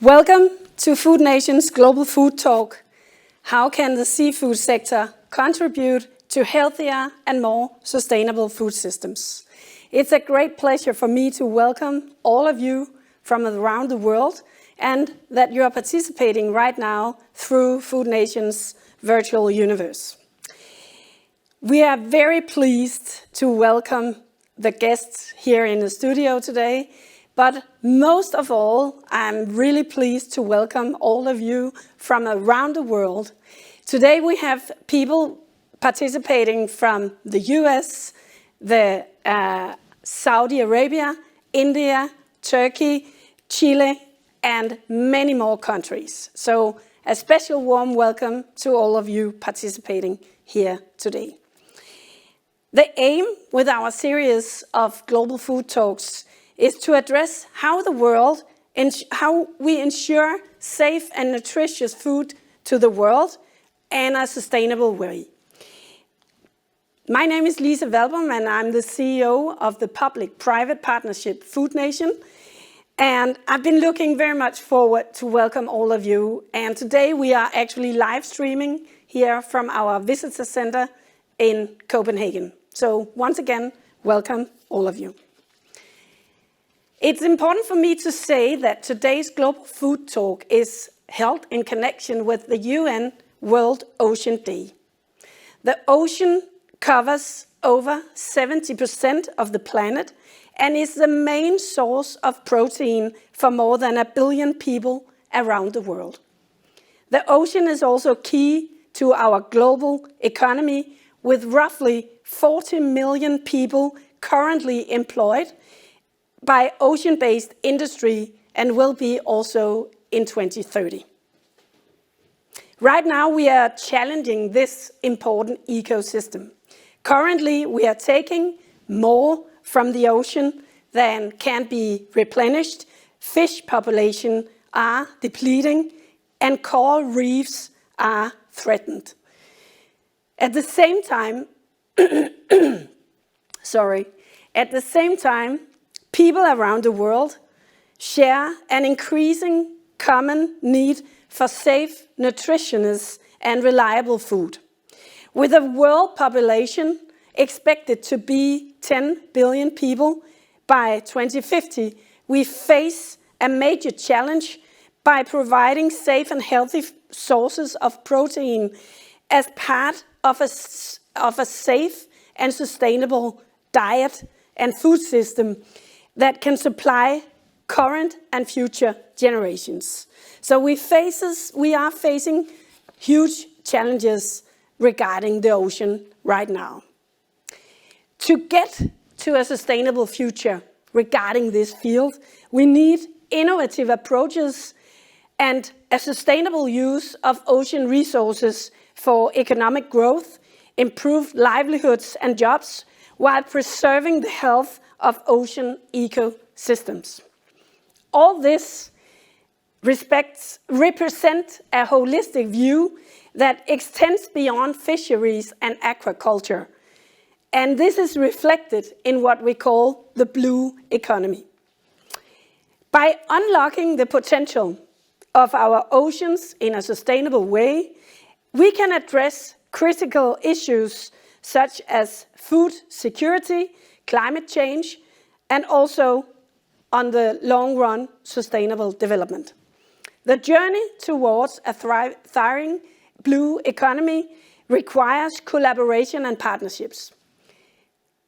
Welcome to Food Nation's Global Food Talk. How can the seafood sector contribute to healthier and more sustainable food systems? It's a great pleasure for me to welcome all of you from around the world and that you are participating right now through Food Nation's virtual universe. We are very pleased to welcome the guests here in the studio today. But most of all, I'm really pleased to welcome all of you from around the world. Today we have people participating from the US, Saudi Arabia, India, Turkey, Chile, and many more countries. So a special warm welcome to all of you participating here today. The aim with our series of Global Food Talks is to address how the world and how we ensure safe and nutritious food to the world in a sustainable way. My name is Lise Valbom and I'm the CEO of the public-private partnership Food Nation. And I've been looking very much forward to welcome all of you. And today we are actually live streaming here from our visitor center in Copenhagen. So once again, welcome all of you. It's important for me to say that today's Global Food Talk is held in connection with the UN World Ocean Day. The ocean covers over 70% of the planet and is the main source of protein for more than 1 billion people around the world. The ocean is also key to our global economy, with roughly 40 million people currently employed by ocean-based industry and will be also in 2030. Right now we are challenging this important ecosystem. Currently we are taking more from the ocean than can be replenished. Fish population are depleting and coral reefs are threatened. At the same time, people around the world share an increasing common need for safe, nutritious, and reliable food. With a world population expected to be 10 billion people by 2050, we face a major challenge by providing safe and healthy sources of protein as part of a safe and sustainable diet and food system that can supply current and future generations. So we are facing huge challenges regarding the ocean right now. To get to a sustainable future regarding this field, we need innovative approaches and a sustainable use of ocean resources for economic growth, improved livelihoods and jobs, while preserving the health of ocean ecosystems. All this represents a holistic view that extends beyond fisheries and aquaculture. And this is reflected in what we call the blue economy. By unlocking the potential of our oceans in a sustainable way, we can address critical issues such as food security, climate change, and also, on the long run, sustainable development. The journey towards a thriving blue economy requires collaboration and partnerships.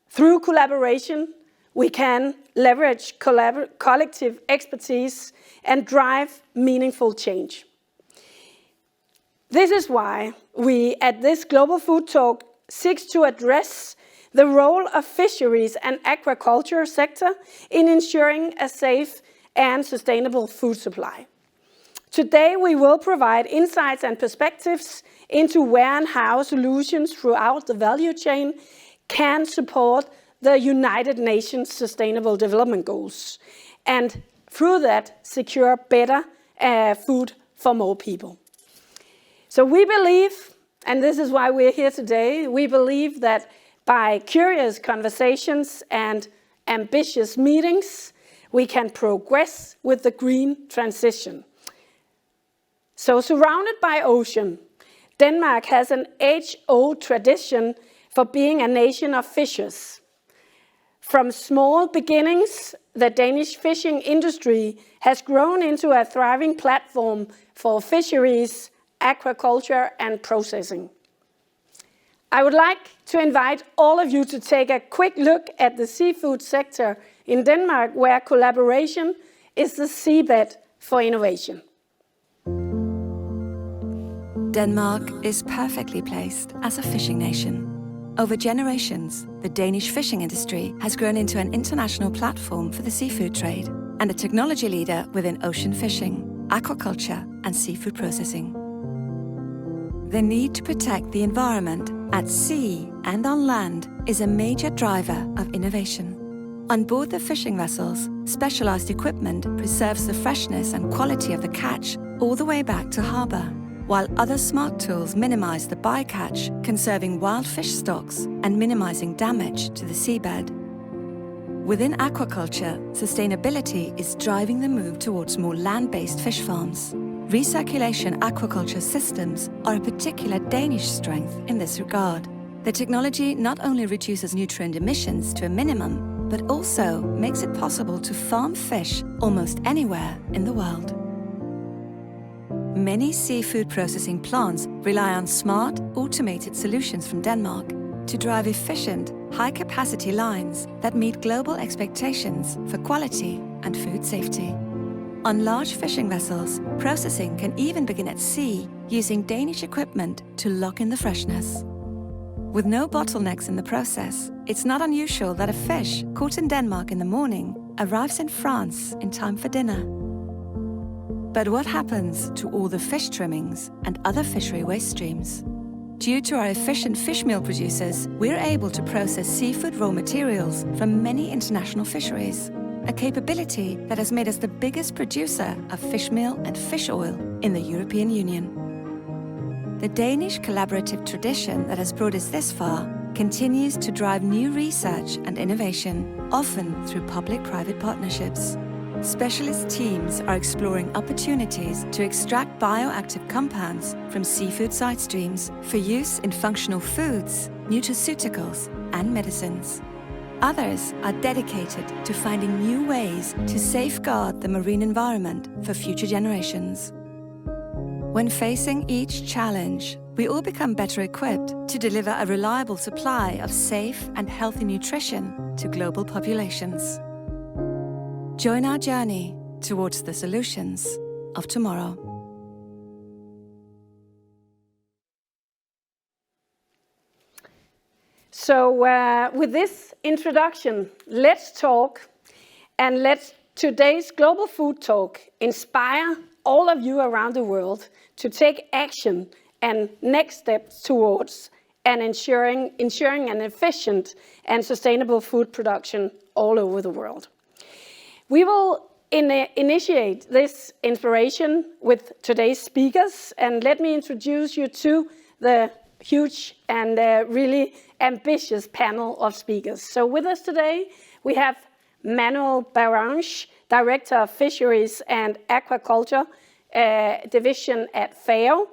Through collaboration, we can leverage collective expertise and drive meaningful change. This is why we, at this Global Food Talk, seek to address the role of fisheries and aquaculture sector in ensuring a safe and sustainable food supply. Today, we will provide insights and perspectives into where and how solutions throughout the value chain can support the United Nations Sustainable Development Goals, and through that, secure better food for more people. So we believe, and this is why we're here today, we believe that by curious conversations and ambitious meetings, we can progress with the green transition. So surrounded by ocean, Denmark has an age-old tradition for being a nation of fishers. From small beginnings, the Danish fishing industry has grown into a thriving platform for fisheries, aquaculture, and processing. I would like to invite all of you to take a quick look at the seafood sector in Denmark, where collaboration is the seabed for innovation. Denmark is perfectly placed as a fishing nation. Over generations, the Danish fishing industry has grown into an international platform for the seafood trade and a technology leader within ocean fishing, aquaculture, and seafood processing. The need to protect the environment at sea and on land is a major driver of innovation. On board the fishing vessels, specialized equipment preserves the freshness and quality of the catch all the way back to harbor, while other smart tools minimize the bycatch, conserving wild fish stocks and minimizing damage to the seabed. Within aquaculture, sustainability is driving the move towards more land-based fish farms. Recirculation aquaculture systems are a particular Danish strength in this regard. The technology not only reduces nutrient emissions to a minimum, but also makes it possible to farm fish almost anywhere in the world. Many seafood processing plants rely on smart, automated solutions from Denmark to drive efficient, high-capacity lines that meet global expectations for quality and food safety. On large fishing vessels, processing can even begin at sea using Danish equipment to lock in the freshness. With no bottlenecks in the process, it's not unusual that a fish caught in Denmark in the morning arrives in France in time for dinner. But what happens to all the fish trimmings and other fishery waste streams? Due to our efficient fish meal producers, we're able to process seafood raw materials from many international fisheries, a capability that has made us the biggest producer of fish meal and fish oil in the European Union. The Danish collaborative tradition that has brought us this far continues to drive new research and innovation, often through public-private partnerships. Specialist teams are exploring opportunities to extract bioactive compounds from seafood side streams for use in functional foods, nutraceuticals, and medicines. Others are dedicated to finding new ways to safeguard the marine environment for future generations. When facing each challenge, we all become better equipped to deliver a reliable supply of safe and healthy nutrition to global populations. Join our journey towards the solutions of tomorrow. So with this introduction, let's talk, and let today's Global Food Talk inspire all of you around the world to take action and next steps towards and ensuring an efficient and sustainable food production all over the world. We will initiate this inspiration with today's speakers, and let me introduce you to the huge and really ambitious panel of speakers. So with us today, we have Manuel Barange, Director of Fisheries and Aquaculture Division at FAO,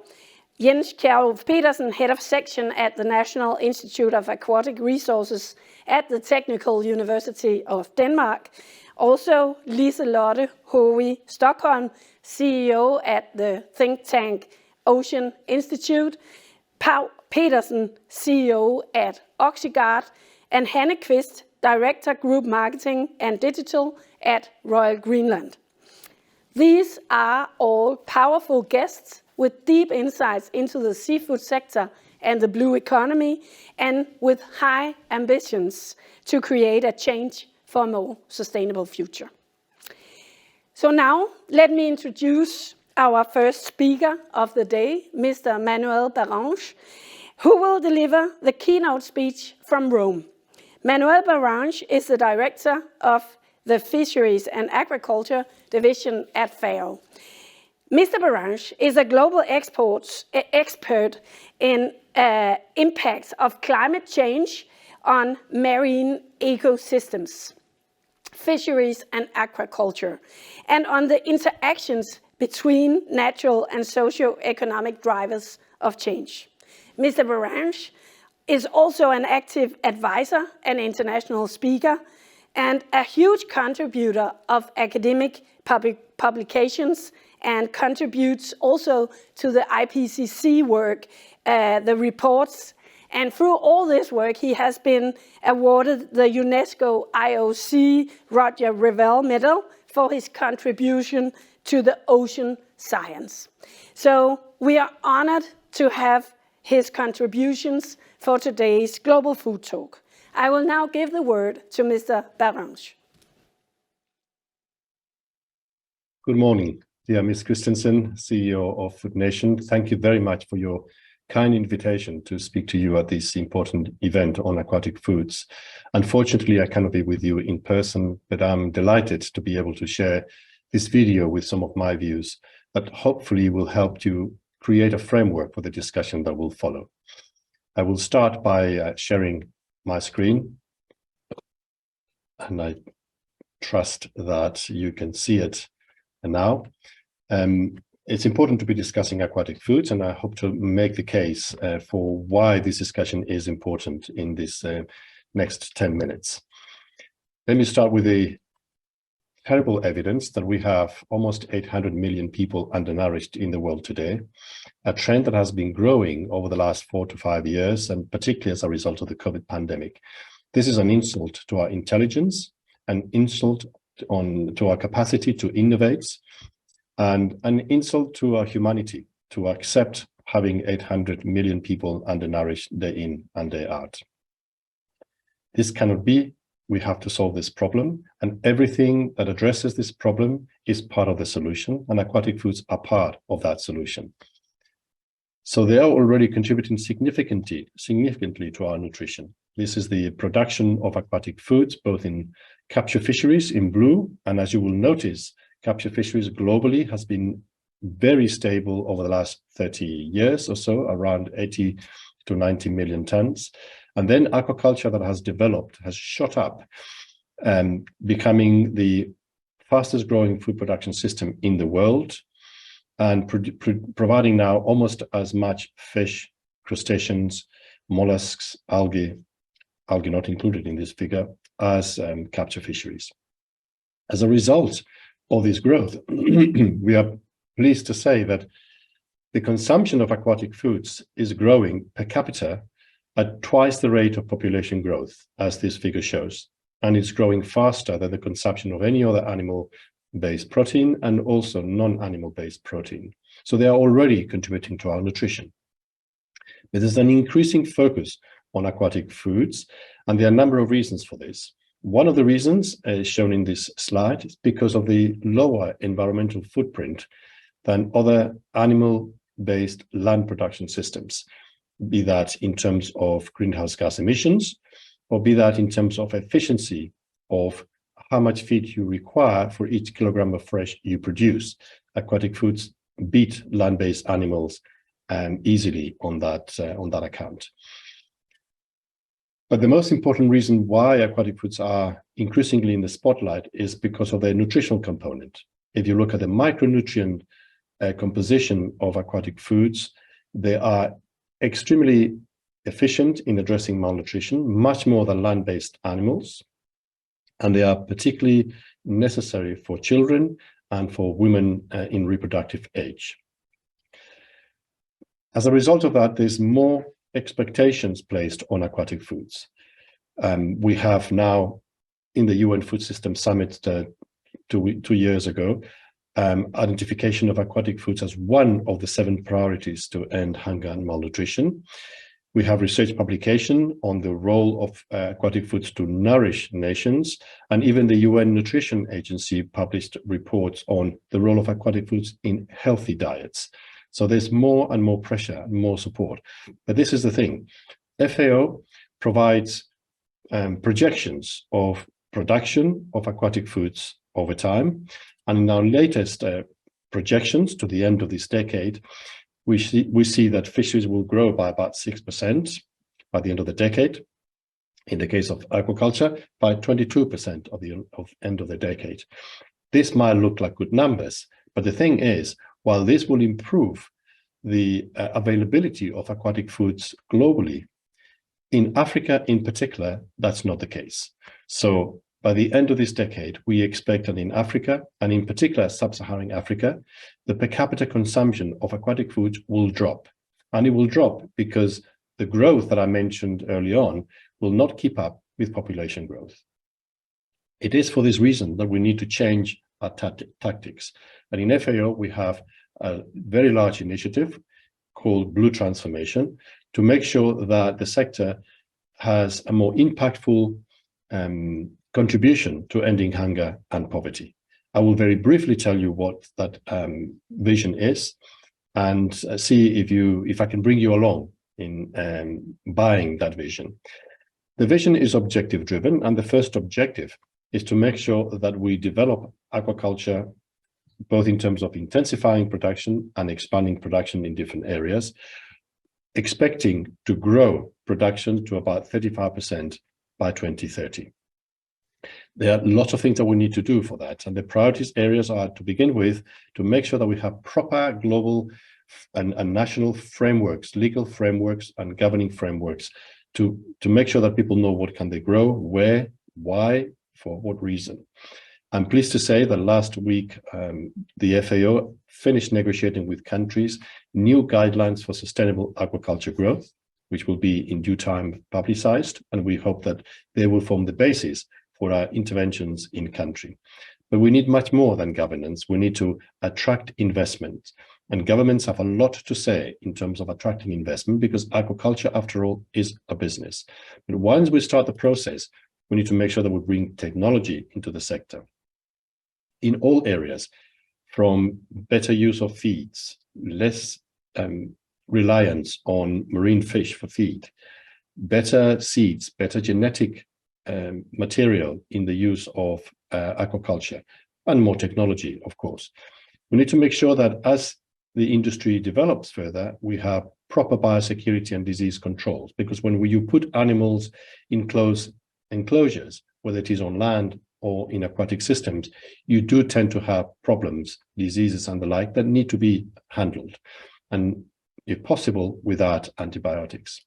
Jens Kjærulff Petersen, Head of Section at the National Institute of Aquatic Resources at the Technical University of Denmark, also Liselotte Hovig Stockholm, CEO at the think tank Ocean Institute, Pau Petersen, CEO at Oxygard, and Hanne Kvist, Director Group Marketing and Digital at Royal Greenland. These are all powerful guests with deep insights into the seafood sector and the blue economy, and with high ambitions to create a change for a more sustainable future. So now, let me introduce our first speaker of the day, Mr. Manuel Barange, who will deliver the keynote speech from Rome. Manuel Barange is the Director of the Fisheries and Aquaculture Division at FAO. Mr. Barange is a global expert in impacts of climate change on marine ecosystems, fisheries and aquaculture, and on the interactions between natural and socio-economic drivers of change. Mr. Barange is also an active advisor and international speaker and a huge contributor of academic publications, and contributes also to the IPCC work, the reports. And through all this work, he has been awarded the UNESCO IOC Roger Revelle Medal for his contribution to the ocean science. So we are honored to have his contributions for today's Global Food Talk. I will now give the word to Mr. Barange. Good morning, dear Ms. Christensen, CEO of Food Nation. Thank you very much for your kind invitation to speak to you at this important event on aquatic foods. Unfortunately, I cannot be with you in person, but I'm delighted to be able to share this video with some of my views that hopefully will help you create a framework for the discussion that will follow. I will start by sharing my screen, and I trust that you can see it now. It's important to be discussing aquatic foods, and I hope to make the case for why this discussion is important in this next 10 minutes. Let me start with the terrible evidence that we have almost 800 million people undernourished in the world today, a trend that has been growing over the last 4 to 5 years, and particularly as a result of the COVID pandemic. This is an insult to our intelligence, an insult to our capacity to innovate, and an insult to our humanity to accept having 800 million people undernourished day in and day out. This cannot be. We have to solve this problem, and everything that addresses this problem is part of the solution, and aquatic foods are part of that solution. So they are already contributing significantly to our nutrition. This is the production of aquatic foods, both in capture fisheries in blue, and as you will notice, capture fisheries globally has been very stable over the last 30 years or so, around 80 to 90 million tons. And then aquaculture that has developed has shot up, becoming the fastest growing food production system in the world, and providing now almost as much fish, crustaceans, mollusks, algae not included in this figure, as capture fisheries. As a result of this growth, we are pleased to say that the consumption of aquatic foods is growing per capita at twice the rate of population growth, as this figure shows, and it's growing faster than the consumption of any other animal-based protein and also non-animal-based protein. So they are already contributing to our nutrition. But there's an increasing focus on aquatic foods, and there are a number of reasons for this. One of the reasons shown in this slide is because of the lower environmental footprint than other animal-based land production systems, be that in terms of greenhouse gas emissions, or be that in terms of efficiency of how much feed you require for each kilogram of fresh you produce. Aquatic foods beat land-based animals easily on that account. But the most important reason why aquatic foods are increasingly in the spotlight is because of their nutritional component. If you look at the micronutrient composition of aquatic foods, they are extremely efficient in addressing malnutrition, much more than land-based animals, and they are particularly necessary for children and for women in reproductive age. As a result of that, there's more expectations placed on aquatic foods. We have now, in the UN Food System Summit 2 years ago, identification of aquatic foods as one of the 7 priorities to end hunger and malnutrition. We have research publication on the role of aquatic foods to nourish nations, and even the UN Nutrition Agency published reports on the role of aquatic foods in healthy diets. So there's more and more pressure, more support. But this is the thing. FAO provides projections of production of aquatic foods over time. And in our latest projections to the end of this decade, we see that fisheries will grow by about 6% by the end of the decade. In the case of aquaculture, by 22% of the end of the decade. This might look like good numbers, But the thing is, while this will improve the availability of aquatic foods globally, in Africa in particular, that's not the case. So by the end of this decade, we expect that in Africa, and in particular sub-Saharan Africa, the per capita consumption of aquatic foods will drop. And it will drop because the growth that I mentioned early on will not keep up with population growth. It is for this reason that we need to change our tactics. And in FAO, we have a very large initiative called Blue Transformation to make sure that the sector has a more impactful contribution to ending hunger and poverty. I will very briefly tell you what that vision is, and see if I can bring you along in buying that vision. The vision is objective driven, and the first objective is to make sure that we develop aquaculture both in terms of intensifying production and expanding production in different areas, expecting to grow production to about 35% by 2030. There are lots of things that we need to do for that, and the priorities areas are, to begin with, to make sure that we have proper global and national frameworks, legal frameworks and governing frameworks to make sure that people know what can they grow, where, why, for what reason. I'm pleased to say that last week, the FAO finished negotiating with countries new guidelines for sustainable aquaculture growth, which will be in due time publicized, and we hope that they will form the basis for our interventions in country. But we need much more than governance. We need to attract investment, and governments have a lot to say in terms of attracting investment, because aquaculture, after all, is a business. But once we start the process, we need to make sure that we bring technology into the sector in all areas, from better use of feeds, less reliance on marine fish for feed, better seeds, better genetic material in the use of aquaculture, and more technology, of course. We need to make sure that as the industry develops further, we have proper biosecurity and disease controls, because when you put animals in closed enclosures, whether it is on land or in aquatic systems, you do tend to have problems, diseases and the like, that need to be handled, and if possible, without antibiotics.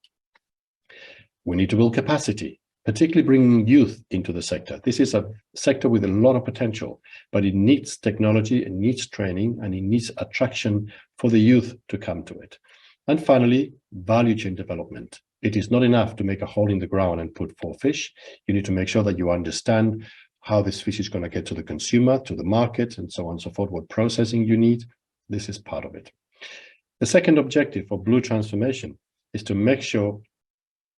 We need to build capacity, particularly bringing youth into the sector. This is a sector with a lot of potential, but it needs technology, it needs training, and it needs attraction for the youth to come to it. And finally, value chain development. It is not enough to make a hole in the ground and put 4 fish. You need to make sure that you understand how this fish is going to get to the consumer, to the market, and so on and so forth, what processing you need. This is part of it. The second objective for Blue Transformation is to make sure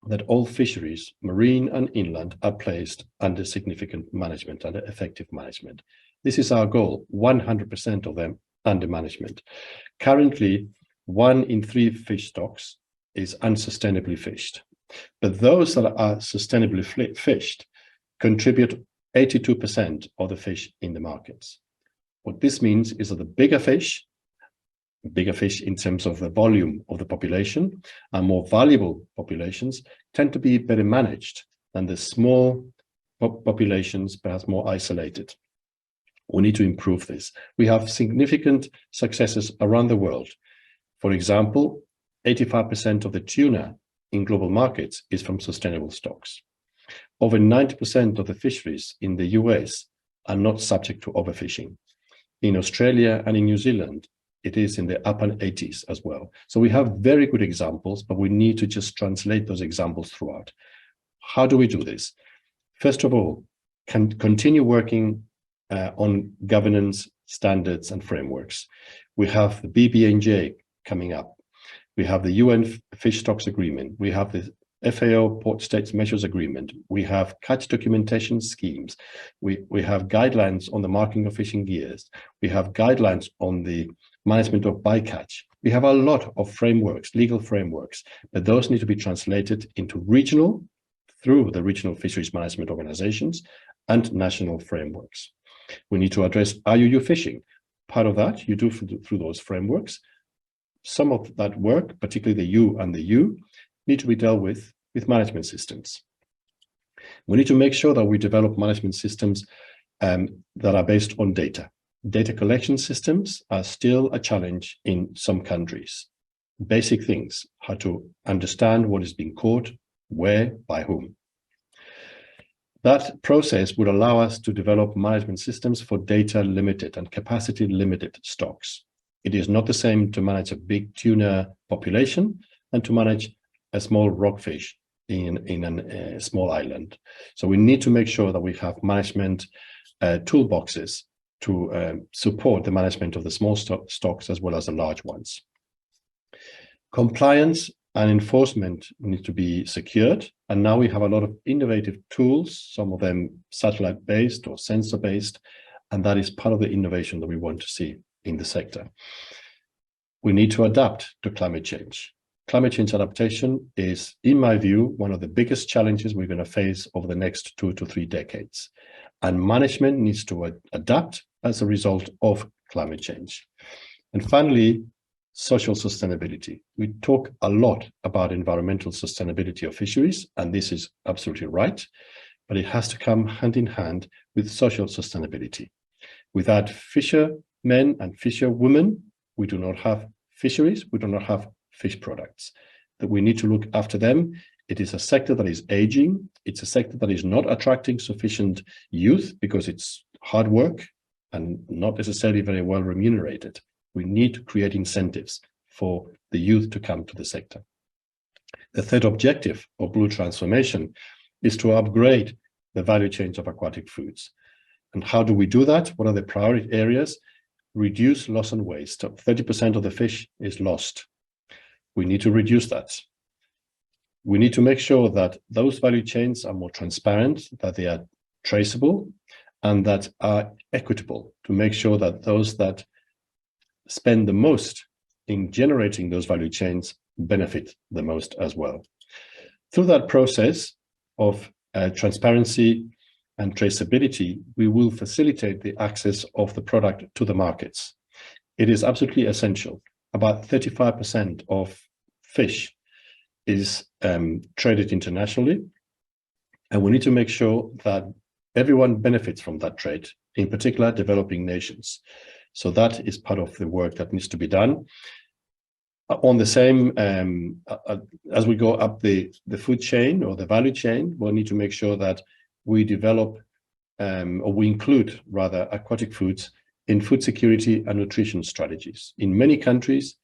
that all fisheries, marine and inland, are placed under significant management, under effective management. This is our goal, 100% of them under management. Currently, 1 in 3 fish stocks is unsustainably fished, but those that are sustainably fished contribute 82% of the fish in the markets. What this means is that the bigger fish in terms of the volume of the population and more valuable populations tend to be better managed than the small populations, perhaps more isolated. We need to improve this. We have significant successes around the world. For example, 85% of the tuna in global markets is from sustainable stocks. Over 90% of the fisheries in the US are not subject to overfishing. In Australia and in New Zealand, it is in the upper 80s as well. So we have very good examples, but we need to just translate those examples throughout. How do we do this? First of all, continue working on governance standards and frameworks. We have the BBNJ coming up. We have the UN Fish Stocks Agreement. We have the FAO Port States Measures Agreement. We have catch documentation schemes. We have guidelines on the marking of fishing gears. We have guidelines on the management of bycatch. We have a lot of frameworks, legal frameworks, but those need to be translated into regional, through the regional fisheries management organizations, and national frameworks. We need to address IUU fishing. Part of that you do through those frameworks. Some of that work, particularly the U and the U, need to be dealt with management systems. We need to make sure that we develop management systems that are based on data. data collection systems are still a challenge in some countries. Basic things, how to understand what is being caught, where, by whom. That process would allow us to develop management systems for data limited and capacity limited stocks. It is not the same to manage a big tuna population and to manage a small rockfish in a small island. So we need to make sure that we have management toolboxes to support the management of the small stocks as well as the large ones. Compliance and enforcement need to be secured. And now we have a lot of innovative tools, some of them satellite-based or sensor-based, and that is part of the innovation that we want to see in the sector. We need to adapt to climate change. Climate change adaptation is, in my view, one of the biggest challenges we're going to face over the next 2 to 3 decades. And management needs to adapt as a result of climate change. And finally, social sustainability. We talk a lot about environmental sustainability of fisheries, and this is absolutely right, but it has to come hand in hand with social sustainability. Without fishermen and fisherwomen, we do not have fisheries, we do not have fish products. That we need to look after them. It is a sector that is aging. It's a sector that is not attracting sufficient youth because it's hard work and not necessarily very well remunerated. We need to create incentives for the youth to come to the sector. The third objective of Blue Transformation is to upgrade the value chains of aquatic foods. And how do we do that? What are the priority areas? Reduce loss and waste. 30% of the fish is lost. We need to reduce that. We need to make sure that those value chains are more transparent, that they are traceable, and that are equitable, to make sure that those that spend the most in generating those value chains benefit the most as well. Through that process of transparency and traceability, we will facilitate the access of the product to the markets. It is absolutely essential. About 35% of fish is traded internationally, and we need to make sure that everyone benefits from that trade, in particular developing nations. So that is part of the work that needs to be done. On the same, as we go up the food chain or the value chain, we'll need to make sure that we develop, or we include rather, aquatic foods in food security and nutrition strategies. In many countries,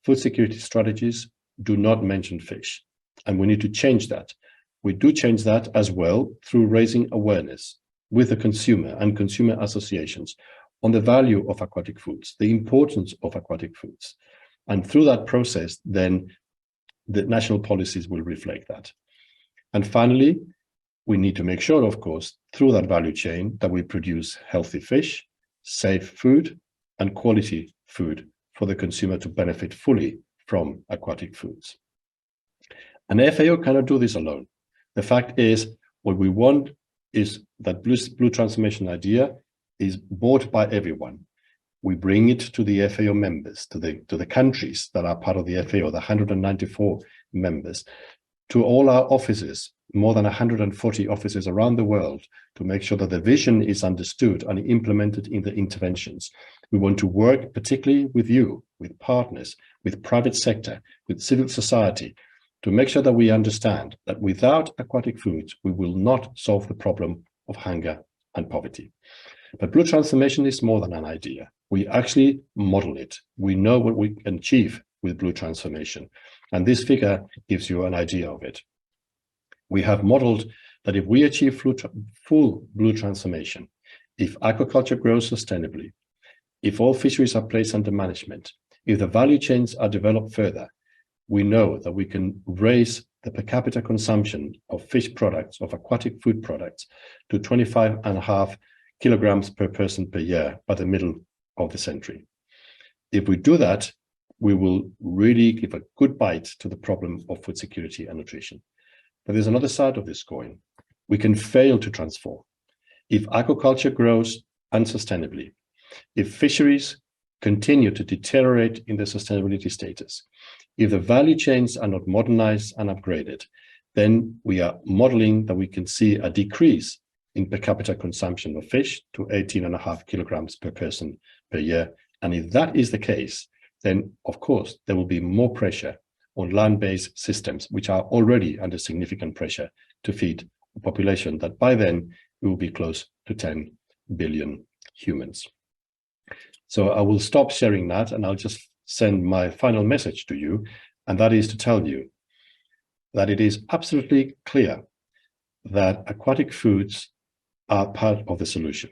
food security strategies do not mention fish, and we need to change that. We do change that as well through raising awareness with the consumer and consumer associations on the value of aquatic foods, the importance of aquatic foods. And through that process, then the national policies will reflect that. And finally, we need to make sure, of course, through that value chain, that we produce healthy fish, safe food, and quality food for the consumer to benefit fully from aquatic foods. An FAO cannot do this alone. The fact is, what we want is that Blue Transformation idea is bought by everyone. We bring it to the FAO members, to the countries that are part of the FAO, the 194 members, to all our offices, more than 140 offices around the world, to make sure that the vision is understood and implemented in the interventions. We want to work particularly with you, with partners, with private sector, with civil society, to make sure that we understand that without aquatic foods, we will not solve the problem of hunger and poverty. But Blue Transformation is more than an idea. We actually model it. We know what we can achieve with Blue Transformation. And this figure gives you an idea of it. We have modeled that if we achieve full Blue Transformation, if aquaculture grows sustainably, if all fisheries are placed under management, if the value chains are developed further, we know that we can raise the per capita consumption of fish products, of aquatic food products, to 25.5 kilograms per person per year by the middle of the century. If we do that, we will really give a good bite to the problem of food security and nutrition. But there's another side of this coin. We can fail to transform. If aquaculture grows unsustainably, if fisheries continue to deteriorate in their sustainability status, if the value chains are not modernized and upgraded, then we are modeling that we can see a decrease in per capita consumption of fish to 18.5 kilograms per person per year. And if that is the case, then of course there will be more pressure on land-based systems, which are already under significant pressure to feed a population that by then will be close to 10 billion humans. So I will stop sharing that, and I'll just send my final message to you, and that is to tell you that it is absolutely clear that aquatic foods are part of the solution,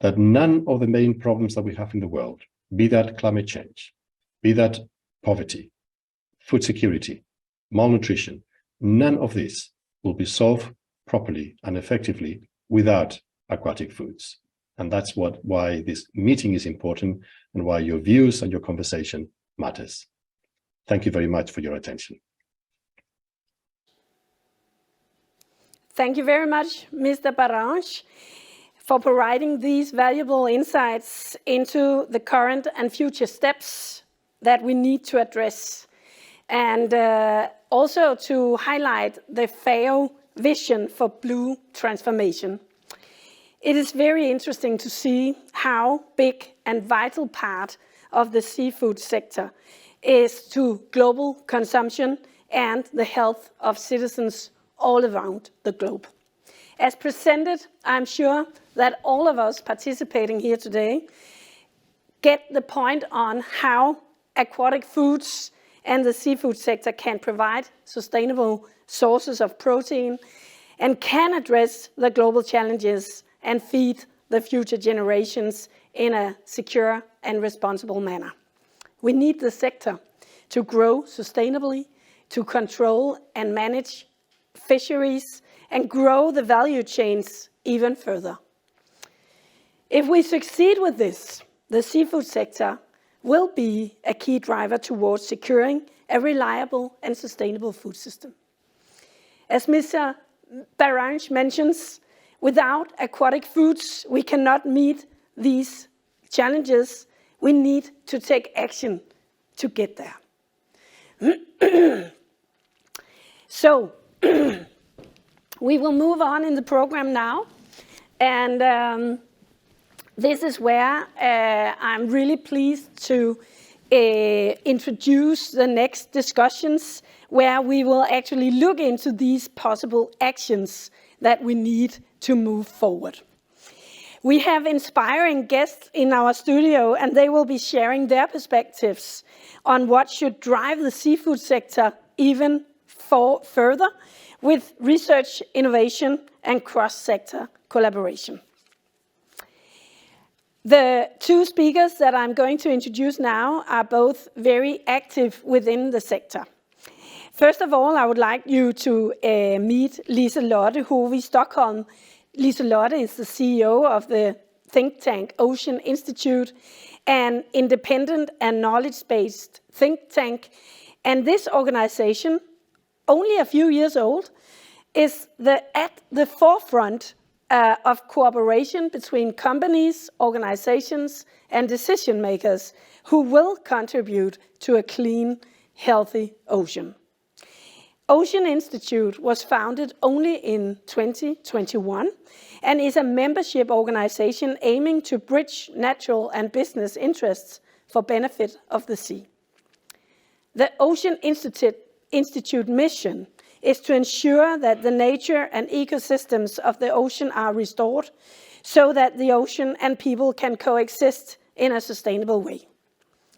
that none of the main problems that we have in the world, be that climate change, be that poverty, food security, malnutrition, none of this will be solved properly and effectively without aquatic foods. And that's why this meeting is important and why your views and your conversation matters. Thank you very much for your attention. Thank you very much, Mr. Barange, for providing these valuable insights into the current and future steps that we need to address, and also to highlight the FAO vision for blue transformation. It is very interesting to see how big and vital part of the seafood sector is to global consumption and the health of citizens all around the globe. As presented, I'm sure that all of us participating here today get the point on how aquatic foods and the seafood sector can provide sustainable sources of protein and can address the global challenges and feed the future generations in a secure and responsible manner. We need the sector to grow sustainably, to control and manage fisheries, and grow the value chains even further. If we succeed with this, the seafood sector will be a key driver towards securing a reliable and sustainable food system. As Mr. Barange mentions, without aquatic foods, we cannot meet these challenges. We need to take action to get there. So, we will move on in the program now, and this is where I'm really pleased to introduce the next discussions, where we will actually look into these possible actions that we need to move forward. We have inspiring guests in our studio, and they will be sharing their perspectives on what should drive the seafood sector even further with research, innovation, and cross-sector collaboration. The two speakers that I'm going to introduce now are both very active within the sector. First of all, I would like you to meet Liselotte Hove i Stockholm. Liselotte is the CEO of the think tank Ocean Institute, an independent and knowledge-based think tank. And this organization, only a few years old, is at the forefront of cooperation between companies, organizations, and decision makers who will contribute to a clean, healthy ocean. Ocean Institute was founded only in 2021 and is a membership organization aiming to bridge natural and business interests for benefit of the sea. The Ocean Institute mission is to ensure that the nature and ecosystems of the ocean are restored so that the ocean and people can coexist in a sustainable way.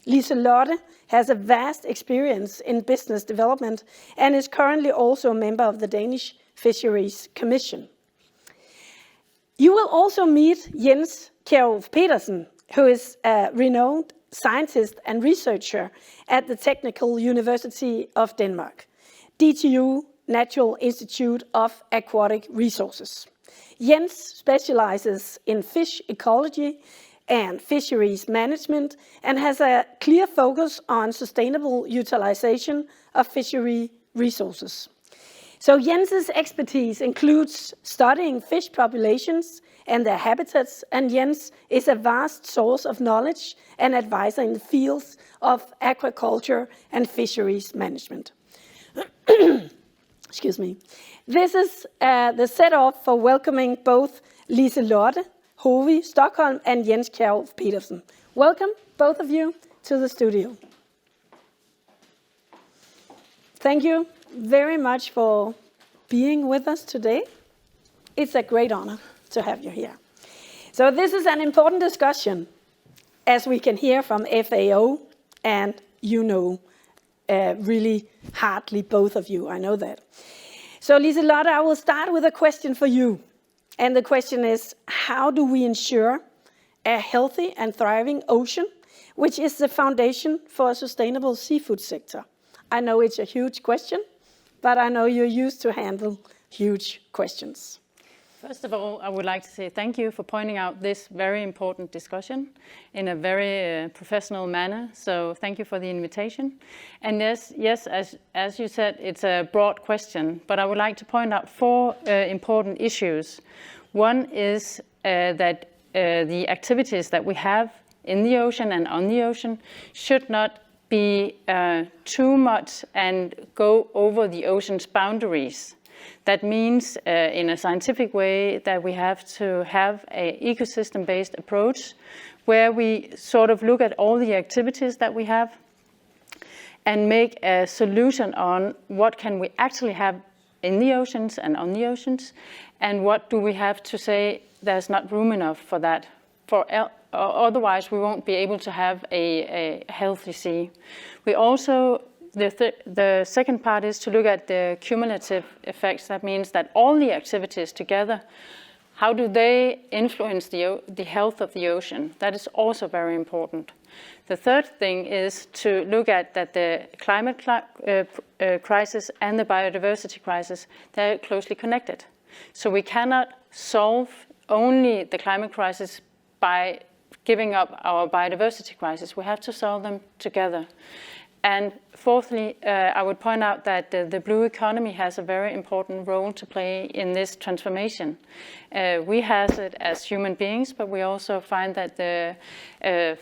Liselotte has a vast experience in business development and is currently also a member of the Danish Fisheries Commission. You will also meet Jens Kjærulff Petersen, who is a renowned scientist and researcher at the Technical University of Denmark, DTU Natural Institute of Aquatic Resources. Jens specializes in fish ecology and fisheries management and has a clear focus on sustainable utilization of fishery resources. So Jens's expertise includes studying fish populations and their habitats, and Jens is a vast source of knowledge and advisor in the fields of aquaculture and fisheries management. Excuse me. This is the setup for welcoming both Liselotte Hovig Stockholm and Jens Kjærulff Petersen. Welcome, both of you, to the studio. Thank you very much for being with us today. It's a great honor to have you here. So this is an important discussion, as we can hear from FAO, and you know really hardly both of you, I know that. So Liselotte, I will start with a question for you. And the question is, how do we ensure a healthy and thriving ocean, which is the foundation for a sustainable seafood sector? I know it's a huge question, but I know you're used to handle huge questions. First of all, I would like to say thank you for pointing out this very important discussion in a very professional manner. So thank you for the invitation. And yes, as you said, it's a broad question, but I would like to point out four important issues. One is that the activities that we have in the ocean and on the ocean should not be too much and go over the ocean's boundaries. That means, in a scientific way, that we have to have an ecosystem-based approach where we sort of look at all the activities that we have and make a solution on what can we actually have in the oceans and on the oceans, and what do we have to say there's not room enough for that. Otherwise, we won't be able to have a healthy sea. We also the second part is to look at the cumulative effects. That means that all the activities together, how do they influence the health of the ocean? That is also very important. The third thing is to look at that the climate crisis and the biodiversity crisis, they're closely connected. So we cannot solve only the climate crisis by giving up our biodiversity crisis. We have to solve them together. And fourthly, I would point out that the blue economy has a very important role to play in this transformation. We have it as human beings, but we also find that the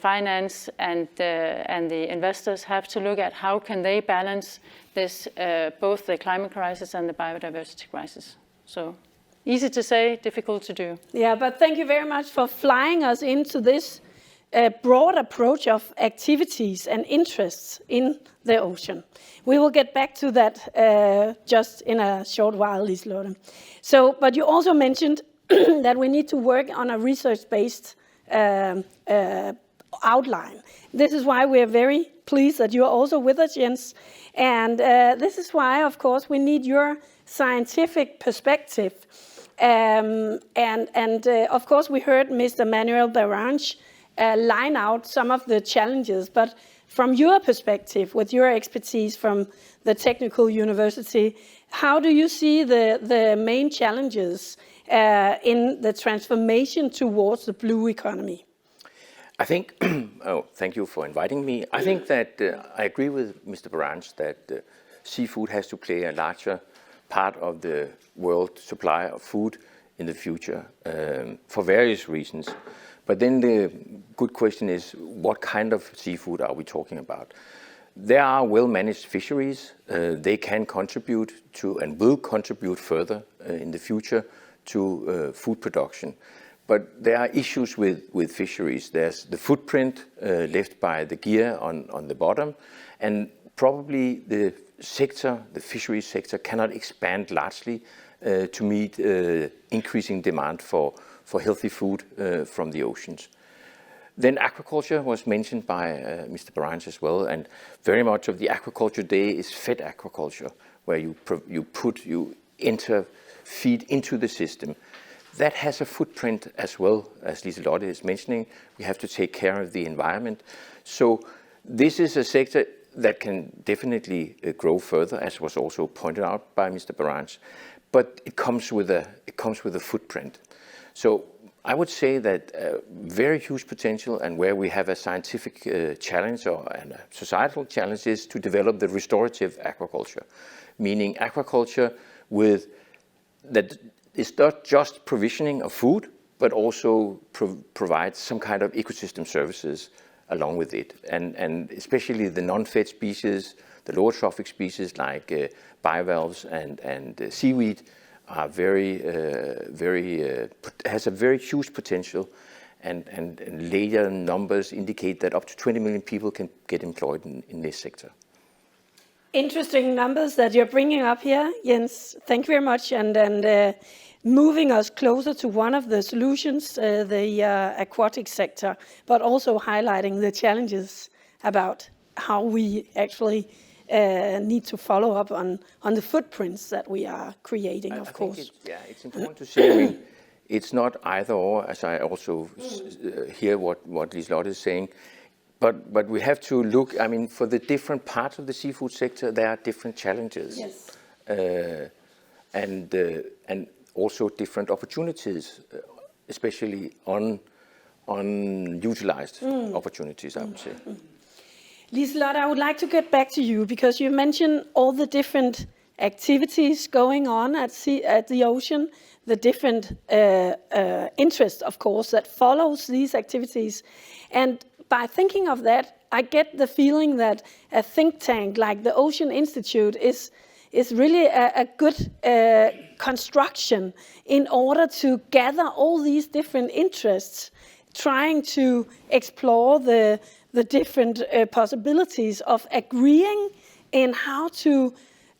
finance and the investors have to look at how can they balance this, both the climate crisis and the biodiversity crisis. So easy to say, difficult to do. Yeah, but thank you very much for flying us into this broad approach of activities and interests in the ocean. We will get back to that just in a short while, Liselotte. So, but you also mentioned that we need to work on a research-based outline. This is why we are very pleased that you are also with us, Jens. And this is why, of course, we need your scientific perspective. Of course, we heard Mr. Manuel Barange line out some of the challenges, but from your perspective, with your expertise from the technical university, how do you see the main challenges in the transformation towards the blue economy? I think, thank you for inviting me. I think that I agree with Mr. Barange that seafood has to play a larger part of the world supply of food in the future for various reasons. But then the good question is, what kind of seafood are we talking about? There are well-managed fisheries. They can contribute to and will contribute further in the future to food production. But there are issues with fisheries. There's the footprint left by the gear on the bottom, and probably the sector, the fisheries sector, cannot expand largely to meet increasing demand for healthy food from the oceans. Then aquaculture was mentioned by Mr. Barange as well, and very much of the aquaculture day is fed aquaculture, where you enter feed into the system. That has a footprint as well, as Liselotte is mentioning. We have to take care of the environment. So this is a sector that can definitely grow further, as was also pointed out by Mr. Barange, but it comes with a footprint. So I would say that very huge potential, and where we have a scientific challenge and a societal challenge, is to develop the restorative aquaculture, meaning aquaculture that is not just provisioning of food, but also provides some kind of ecosystem services along with it. And especially the non-fed species, the lower trophic species like bivalves and seaweed are has a very huge potential, and later numbers indicate that up to 20 million people can get employed in this sector. Interesting numbers that you're bringing up here, Jens. Thank you very much. And moving us closer to one of the solutions, the aquatic sector, but also highlighting the challenges about how we actually need to follow up on the footprints that we are creating, of course. It's important to say, I mean, it's not either or, as I also hear what Liselotte is saying. But we have to look, I mean, for the different parts of the seafood sector, there are different challenges. Yes. And also different opportunities, especially unutilized opportunities, I would say. Liselotte, I would like to get back to you because you mentioned all the different activities going on at the ocean, the different interests, of course, that follows these activities. And by thinking of that, I get the feeling that a think tank like the Ocean Institute is really a good construction in order to gather all these different interests, trying to explore the different possibilities of agreeing in how to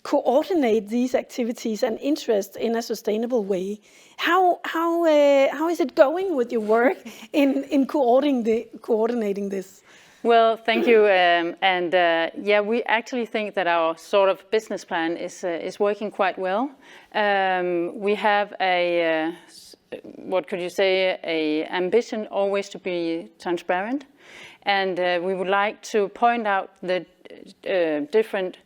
coordinate these activities and interests in a sustainable way. How is it going with your work in coordinating this? Well, thank you. Yeah, we actually think that our sort of business plan is working quite well. We have a what could you say, a ambition always to be transparent, and we would like to point out the different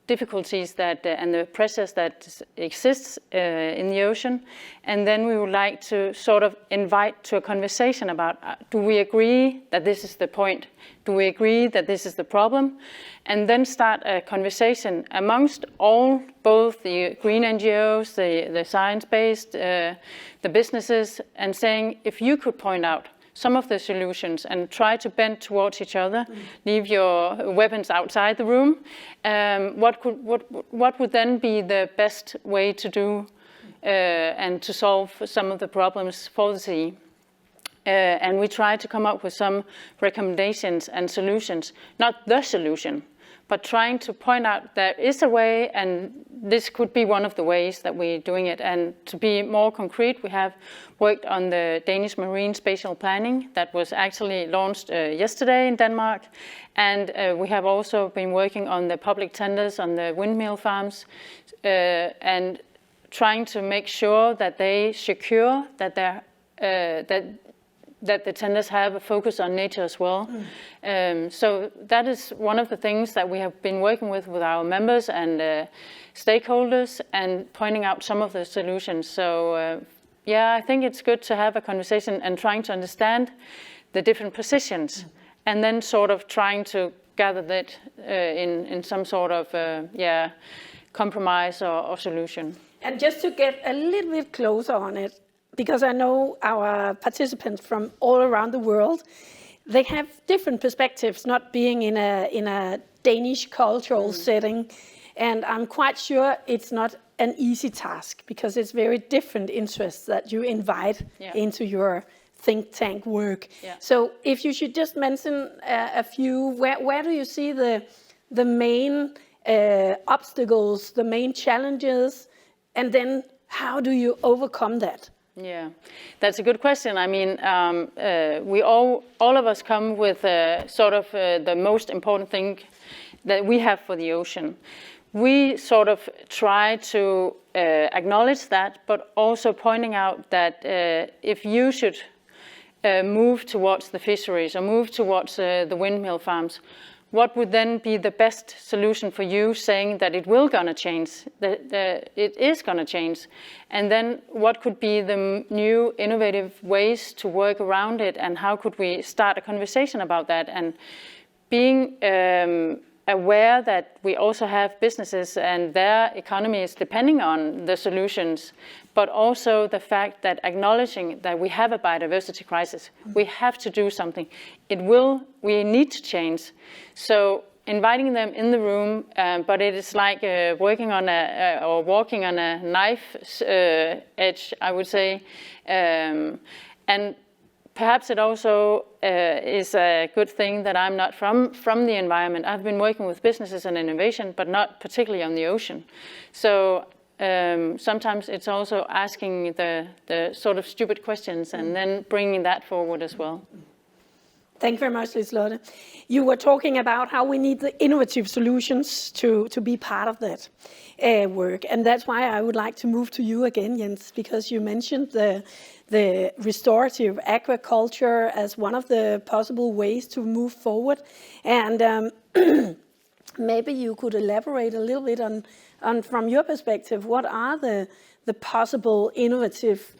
difficulties that and the pressures that exists in the ocean, and then we would like to sort of invite to a conversation about do we agree that this is the point? Do we agree that this is the problem? And then start a conversation amongst all, both the green NGOs, the science-based, the businesses, and saying, if you could point out some of the solutions and try to bend towards each other, leave your weapons outside the room, what would then be the best way to do and to solve some of the problems for the sea? And we try to come up with some recommendations and solutions, not the solution, but trying to point out there is a way, and this could be one of the ways that we're doing it. And to be more concrete, we have worked on the Danish Marine Spatial Planning that was actually launched yesterday in Denmark. And we have also been working on the public tenders on the windmill farms and trying to make sure that they secure that that the tenders have a focus on nature as well. So that is one of the things that we have been working with our members and stakeholders, and pointing out some of the solutions. So yeah, I think it's good to have a conversation and trying to understand the different positions, and then sort of trying to gather that in some sort of compromise or solution. And just to get a little bit closer on it, because I know our participants from all around the world, they have different perspectives, not being in a Danish cultural setting. And I'm quite sure it's not an easy task, because it's very different interests that you invite into your think tank work. Yeah. So if you should just mention a few, where do you see the main obstacles, the main challenges, and then how do you overcome that? Yeah, that's a good question. I mean, we all of us come with sort of the most important thing that we have for the ocean. We sort of try to acknowledge that, but also pointing out that if you should move towards the fisheries or move towards the windmill farms, what would then be the best solution for you, saying that it will gonna change, that it is gonna change? And then what could be the new innovative ways to work around it, and how could we start a conversation about that? And being aware that we also have businesses and their economy is depending on the solutions, but also the fact that acknowledging that we have a biodiversity crisis, we have to do something. We need to change. So inviting them in the room, but it is like walking on a knife edge, I would say, and perhaps it also is a good thing that I'm not from the environment. I've been working with businesses and innovation, but not particularly on the ocean. So sometimes it's also asking the sort of stupid questions and then bringing that forward as well. Thank you very much, Liselotte. You were talking about how we need the innovative solutions to be part of that work. And that's why I would like to move to you again, Jens, because you mentioned the restorative aquaculture as one of the possible ways to move forward. And maybe you could elaborate a little bit on from your perspective, what are the possible innovative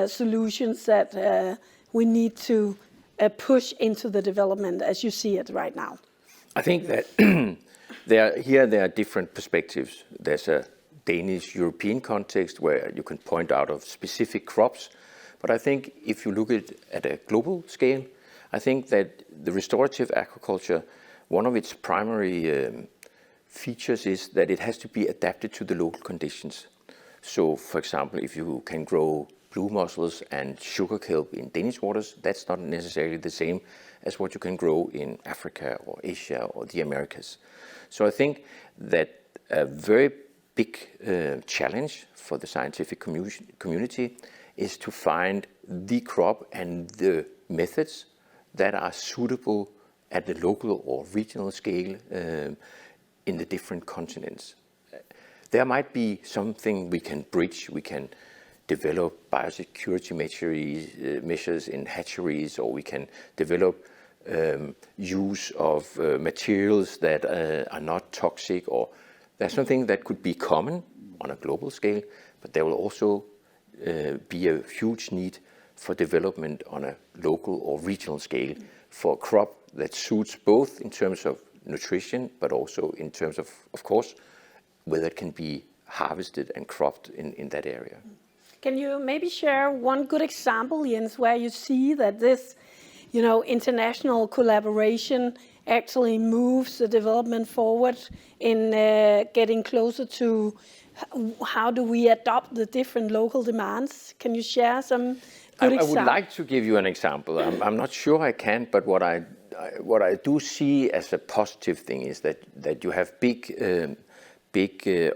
solutions that we need to push into the development as you see it right now? I think that there are different perspectives. There's a Danish European context where you can point out of specific crops. But I think if you look at a global scale, I think that the restorative aquaculture, one of its primary features is that it has to be adapted to the local conditions. So, for example, if you can grow blue mussels and sugar kelp in Danish waters, that's not necessarily the same as what you can grow in Africa or Asia or the Americas. So I think that a very big challenge for the scientific community is to find the crop and the methods that are suitable at the local or regional scale in the different continents. There might be something we can bridge. We can develop biosecurity measures in hatcheries, or we can develop use of materials that are not toxic, or there's something that could be common on a global scale, but there will also be a huge need for development on a local or regional scale for a crop that suits both in terms of nutrition, but also in terms of course, whether it can be harvested and cropped in that area. Can you maybe share one good example, Jens, where you see that this, international collaboration actually moves the development forward in getting closer to how do we adopt the different local demands? Can you share some good examples? I would like to give you an example. I'm not sure I can, but what I do see as a positive thing is that you have big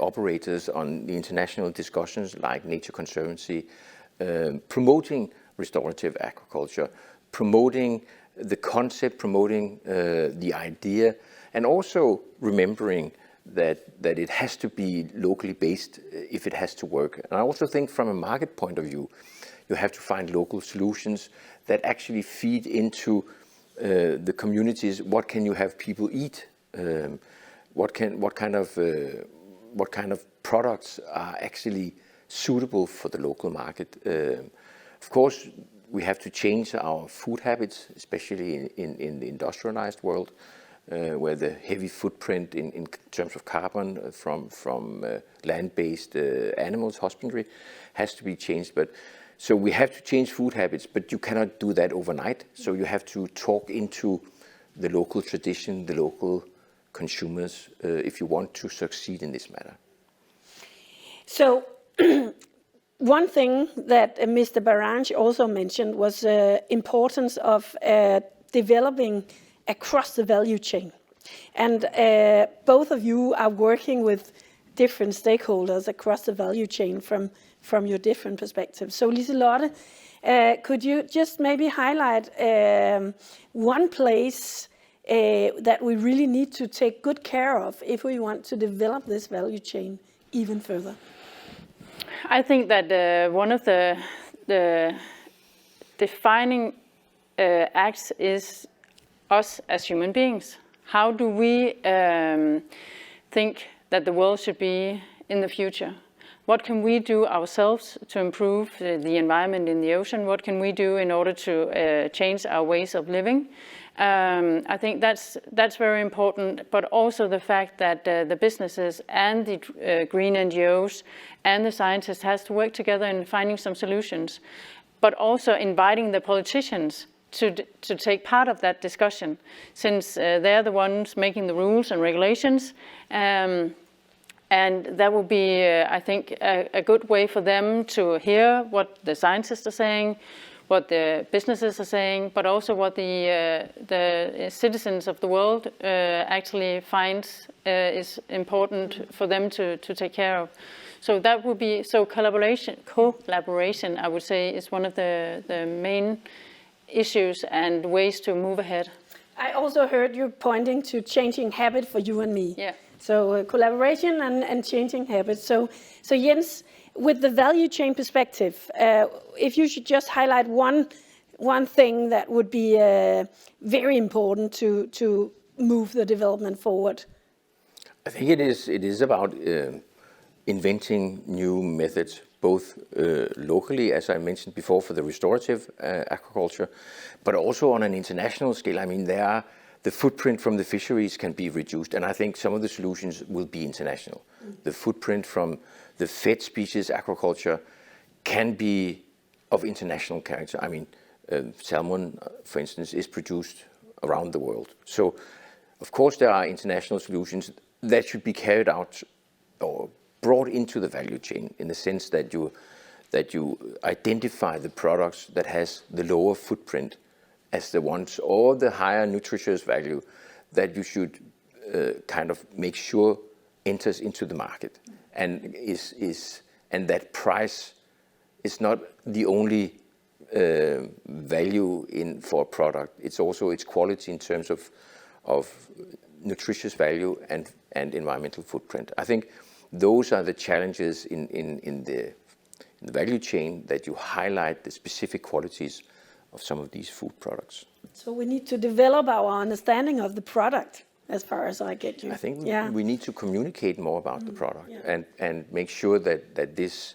operators on the international discussions like Nature Conservancy, promoting restorative aquaculture, promoting the concept, promoting the idea, and also remembering that it has to be locally based if it has to work. And I also think from a market point of view, you have to find local solutions that actually feed into the communities. What can you have people eat? What kind of products are actually suitable for the local market? Of course, we have to change our food habits, especially in the industrialized world, where the heavy footprint in terms of carbon from land-based animals husbandry has to be changed. So we have to change food habits, but you cannot do that overnight. So you have to talk into the local tradition, the local consumers, if you want to succeed in this matter. So one thing that Mr. Barange also mentioned was the importance of developing across the value chain. And both of you are working with different stakeholders across the value chain from your different perspectives. So Liselotte, could you just maybe highlight one place that we really need to take good care of if we want to develop this value chain even further? I think that one of the defining acts is us as human beings. How do we think that the world should be in the future? what can we do ourselves to improve the environment in the ocean? What can we do in order to change our ways of living? I think that's very important, but also the fact that the businesses and the green NGOs and the scientists has to work together in finding some solutions, but also inviting the politicians to take part of that discussion, since they're the ones making the rules and regulations. And that will be, I think, a good way for them to hear what the scientists are saying, what the businesses are saying, but also what the citizens of the world actually finds is important for them to take care of. So that would be, so collaboration, I would say, is one of the main issues and ways to move ahead. I also heard you pointing to changing habit for you and me. Yeah. So collaboration and changing habits. So Jens, with the value chain perspective, if you should just highlight one thing that would be very important to move the development forward. I think it is about inventing new methods, both locally, as I mentioned before, for the restorative aquaculture, but also on an international scale. I mean, the footprint from the fisheries can be reduced, and I think some of the solutions will be international. The footprint from the fed species aquaculture can be of international character. I mean, salmon, for instance, is produced around the world. So, of course, there are international solutions that should be carried out or brought into the value chain, in the sense that you identify the products that has the lower footprint as the ones, or the higher nutritious value that you should kind of make sure enters into the market, and and that price is not the only value for a product. It's also its quality in terms of nutritious value and environmental footprint. I think those are the challenges in the value chain, that you highlight the specific qualities of some of these food products. So we need to develop our understanding of the product, as far as I get you. I think we need to communicate more about the product, and make sure that this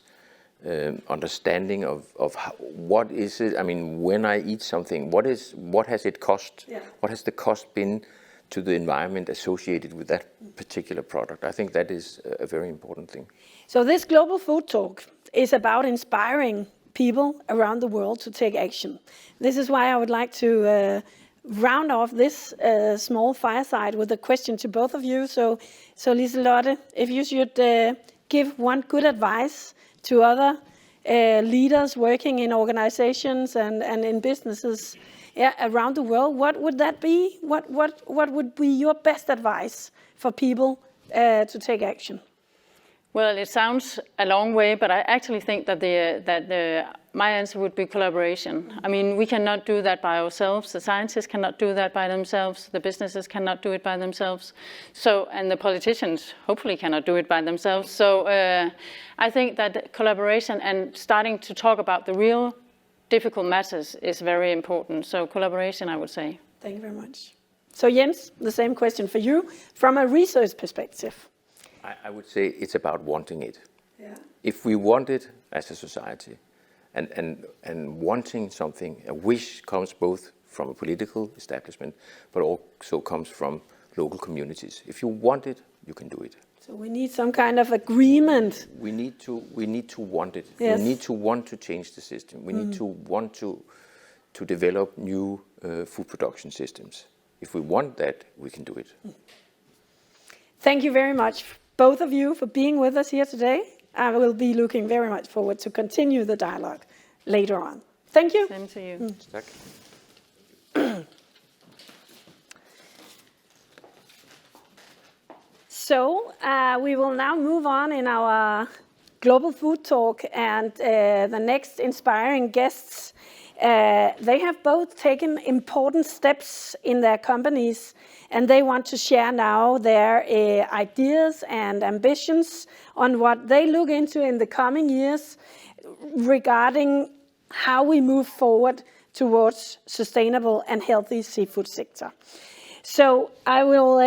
understanding of what is it. I mean, when I eat something, what has it cost? Yeah. What has the cost been to the environment associated with that particular product? I think that is a very important thing. So this Global Food Talk is about inspiring people around the world to take action. This is why I would like to round off this small fireside with a question to both of you. So Liselotte, if you should give one good advice to other leaders working in organizations and in businesses around the world, what would that be? What would be your best advice for people to take action? Well, it sounds a long way, but I actually think that my answer would be collaboration. I mean, we cannot do that by ourselves. The scientists cannot do that by themselves. The businesses cannot do it by themselves. So, and the politicians hopefully cannot do it by themselves. So, I think that collaboration and starting to talk about the real difficult matters is very important. So, collaboration, I would say. Thank you very much. So, Jens, the same question for you from a research perspective. I would say it's about wanting it. Yeah. If we want it as a society, and wanting something, a wish comes both from a political establishment, but also comes from local communities. If you want it, you can do it. So we need some kind of agreement. We need to want it. Yes. We need to want to change the system. We need to want to develop new food production systems. If we want that, we can do it. Thank you very much, both of you, for being with us here today. I will be looking very much forward to continue the dialogue later on. Thank you. Same to you. So we will now move on in our Global Food Talk, and the next inspiring guests, they have both taken important steps in their companies, and they want to share now their ideas and ambitions on what they look into in the coming years regarding how we move forward towards sustainable and healthy seafood sector. So I will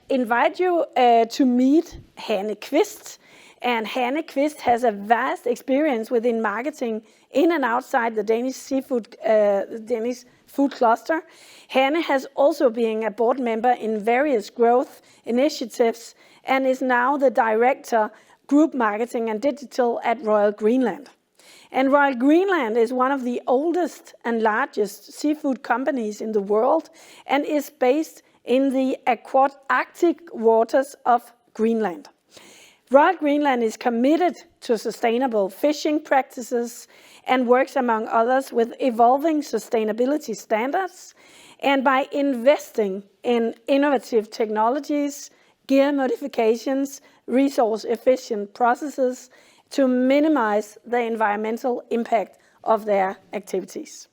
invite you to meet Hanne Kvist. And Hanne Kvist has a vast experience within marketing in and outside the Danish Danish food cluster. Hanne has also been a board member in various growth initiatives and is now the director, group marketing and digital at Royal Greenland. And Royal Greenland is one of the oldest and largest seafood companies in the world and is based in the Arctic waters of Greenland. Royal Greenland is committed to sustainable fishing practices and works, among others, with evolving sustainability standards and by investing in innovative technologies, gear modifications, resource-efficient processes to minimize the environmental impact of their activities.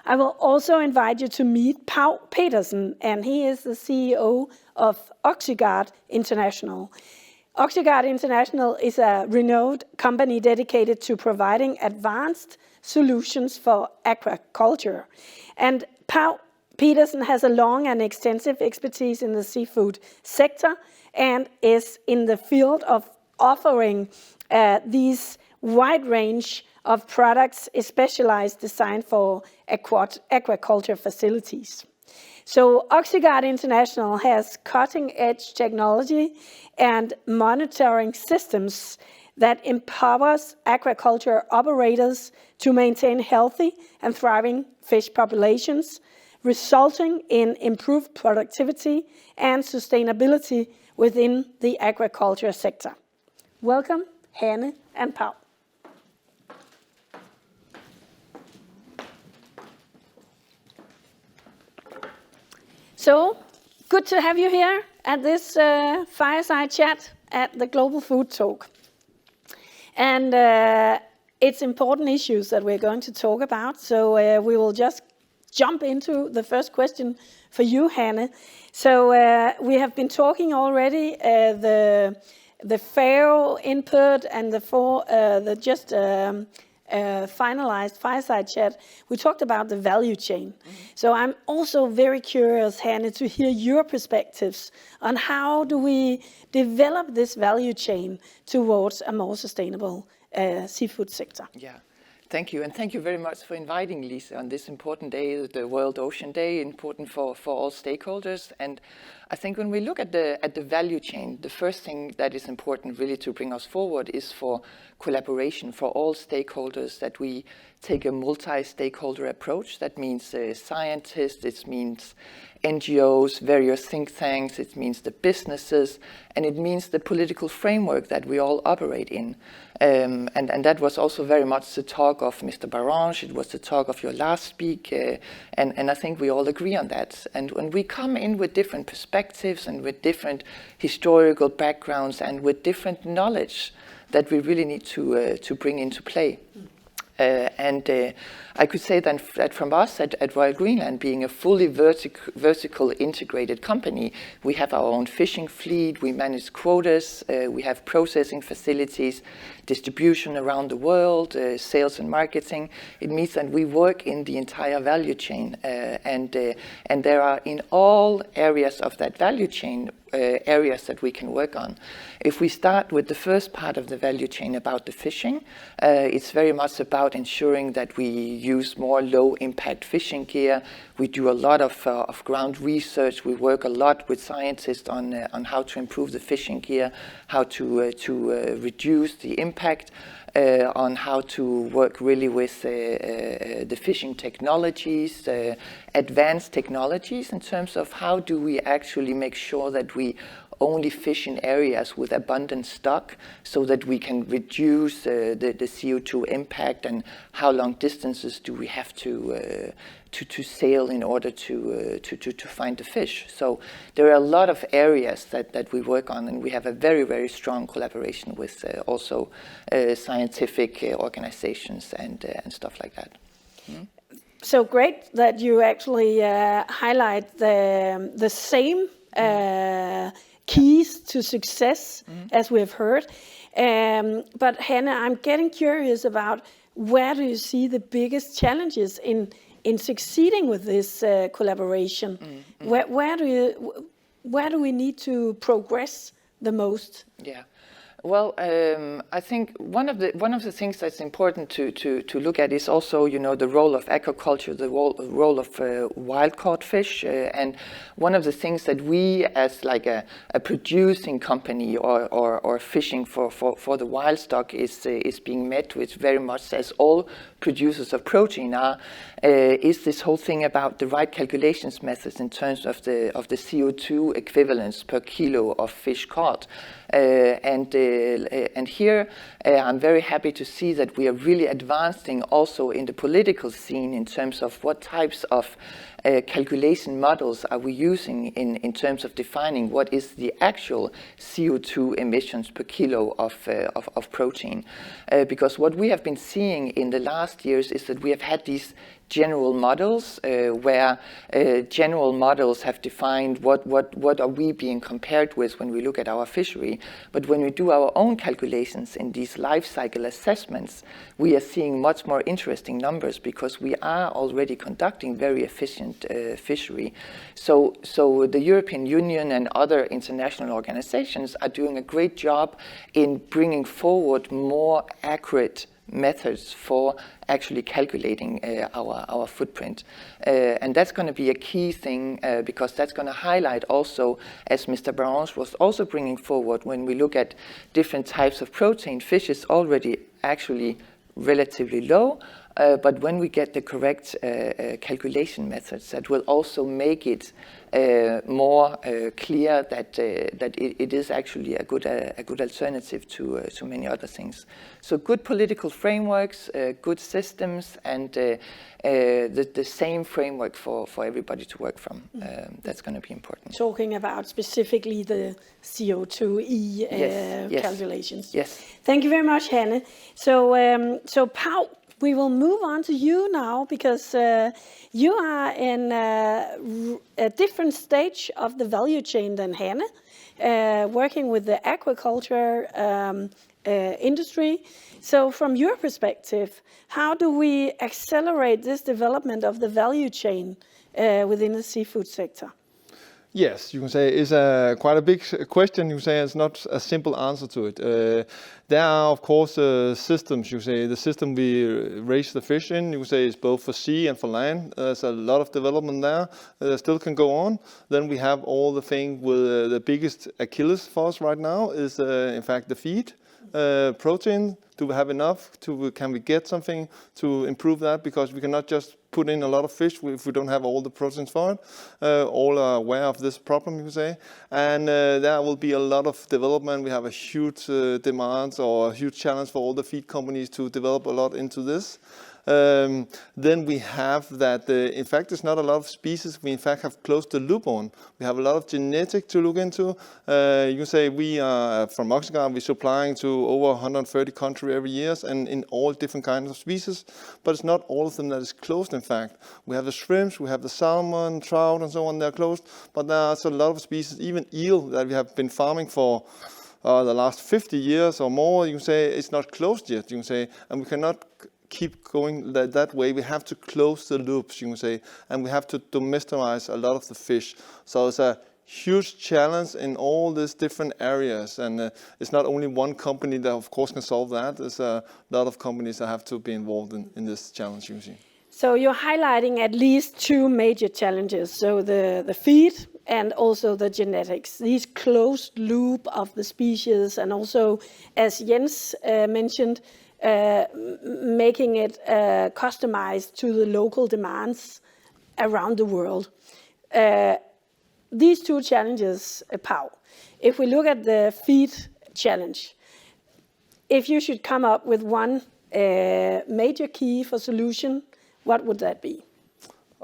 I will also invite you to meet Pau Petersen, and he is the CEO of Oxygard International. Oxygard International is a renowned company dedicated to providing advanced solutions for aquaculture. And Pau Petersen has a long and extensive expertise in the seafood sector and is in the field of offering these wide range of products, specialized designed for aquaculture facilities. So Oxygard International has cutting-edge technology and monitoring systems that empowers aquaculture operators to maintain healthy and thriving fish populations, resulting in improved productivity and sustainability within the aquaculture sector. Welcome, Hanne and Pau. So, good to have you here at this fireside chat at the Global Food Talk. And it's important issues that we're going to talk about, so we will just jump into the first question for you, Hanne. So we have been talking already the FAO input and the finalized fireside chat. We talked about the value chain. So I'm also very curious, Hanne, to hear your perspectives on how do we develop this value chain towards a more sustainable seafood sector. Yeah. Thank you, and thank you very much for inviting Lisa on this important day, the World Ocean Day, important for all stakeholders. And I think when we look at the value chain, the first thing that is important really to bring us forward is for collaboration for all stakeholders, that we take a multi-stakeholder approach. That means scientists, it means NGOs, various think tanks, it means the businesses, and it means the political framework that we all operate in. And that was also very much the talk of Mr. Barange, it was the talk of your last speak, and I think we all agree on that. And when we come in with different perspectives and with different historical backgrounds and with different knowledge that we really need to bring into play. I could say that from us at Royal Greenland, being a fully vertical integrated company, we have our own fishing fleet, we manage quotas, we have processing facilities, distribution around the world, sales and marketing. It means that we work in the entire value chain, and there are in all areas of that value chain areas that we can work on. If we start with the first part of the value chain about the fishing, it's very much about ensuring that we use more low-impact fishing gear. We do a lot of ground research. We work a lot with scientists on how to improve the fishing gear, how to reduce the impact, on how to work really with the fishing technologies, advanced technologies in terms of how do we actually make sure that we only fish in areas with abundant stock so that we can reduce the CO2 impact, and how long distances do we have to sail in order to find the fish. So there are a lot of areas that we work on, and we have a very, very strong collaboration with also scientific organizations and stuff like that. Mm-hmm. So great that you actually highlight the same keys to success, as we've heard. But Hanne, I'm getting curious about where do you see the biggest challenges in succeeding with this collaboration? Where do we need to progress the most? Yeah. Well, I think one of the things that's important to look at is also, you know, the role of aquaculture, the role of wild caught fish, and one of the things that we, as like a producing company or fishing for the wild stock, is being met with very much, as all producers of protein are, is this whole thing about the right calculations methods in terms of the CO2 equivalents per kilo of fish caught. And here I'm very happy to see that we are really advancing also in the political scene in terms of what types of calculation models are we using in terms of defining what is the actual CO2 emissions per kilo of protein. Because what we have been seeing in the last years is that we have had these general models where general models have defined what are we being compared with when we look at our fishery. But when we do our own calculations in these life cycle assessments, we are seeing much more interesting numbers because we are already conducting very efficient fishery. So the European Union and other international organizations are doing a great job in bringing forward more accurate methods for actually calculating our footprint. And that's going to be a key thing because that's going to highlight also, as Mr. Barons was also bringing forward, when we look at different types of protein, fish is already actually relatively low, but when we get the correct calculation methods, that will also make it more clear that it is actually a good alternative to many other things. So good political frameworks, good systems, and the same framework for everybody to work from. That's going to be important. Talking about specifically the CO2e Yes. calculations. Yes. Thank you very much, Hanne. So Pau, we will move on to you now because you are in a different stage of the value chain than Hanne, working with the aquaculture industry. So from your perspective, how do we accelerate this development of the value chain within the seafood sector? Yes, you can say it's quite a big question. You can say it's not a simple answer to it. There are, of course, systems. You can say the system we raise the fish in, you can say, is both for sea and for land. There's a lot of development there that still can go on. Then we have all the thing with the biggest Achilles for us right now is, in fact, the feed. Protein, do we have enough? Can we get something to improve that? Because we cannot just put in a lot of fish if we don't have all the proteins for it. All are aware of this problem, you can say. And there will be a lot of development. We have a huge demand or a huge challenge for all the feed companies to develop a lot into this. Then we have that, in fact, it's not a lot of species we in fact have closed the loop on. We have a lot of genetic to look into. You can say we are, from Oxygar, we're supplying to over 130 countries every year and in all different kinds of species, but it's not all of them that is closed, in fact. We have the shrimps, we have the salmon, trout, and so on, they're closed, but there's a lot of species, even eel, that we have been farming for the last 50 years or more, you can say, it's not closed yet, you can say, and we cannot keep going that way. We have to close the loops, you can say, and we have to domesticize a lot of the fish. So it's a huge challenge in all these different areas, and it's not only one company that, of course, can solve that. There's a lot of companies that have to be involved in this challenge, you see. So you're highlighting at least two major challenges. So the feed and also the genetics, these closed loop of the species, and also, as Jens mentioned, making it customized to the local demands around the world. These two challenges, Pau, if we look at the feed challenge, if you should come up with one major key for solution, what would that be?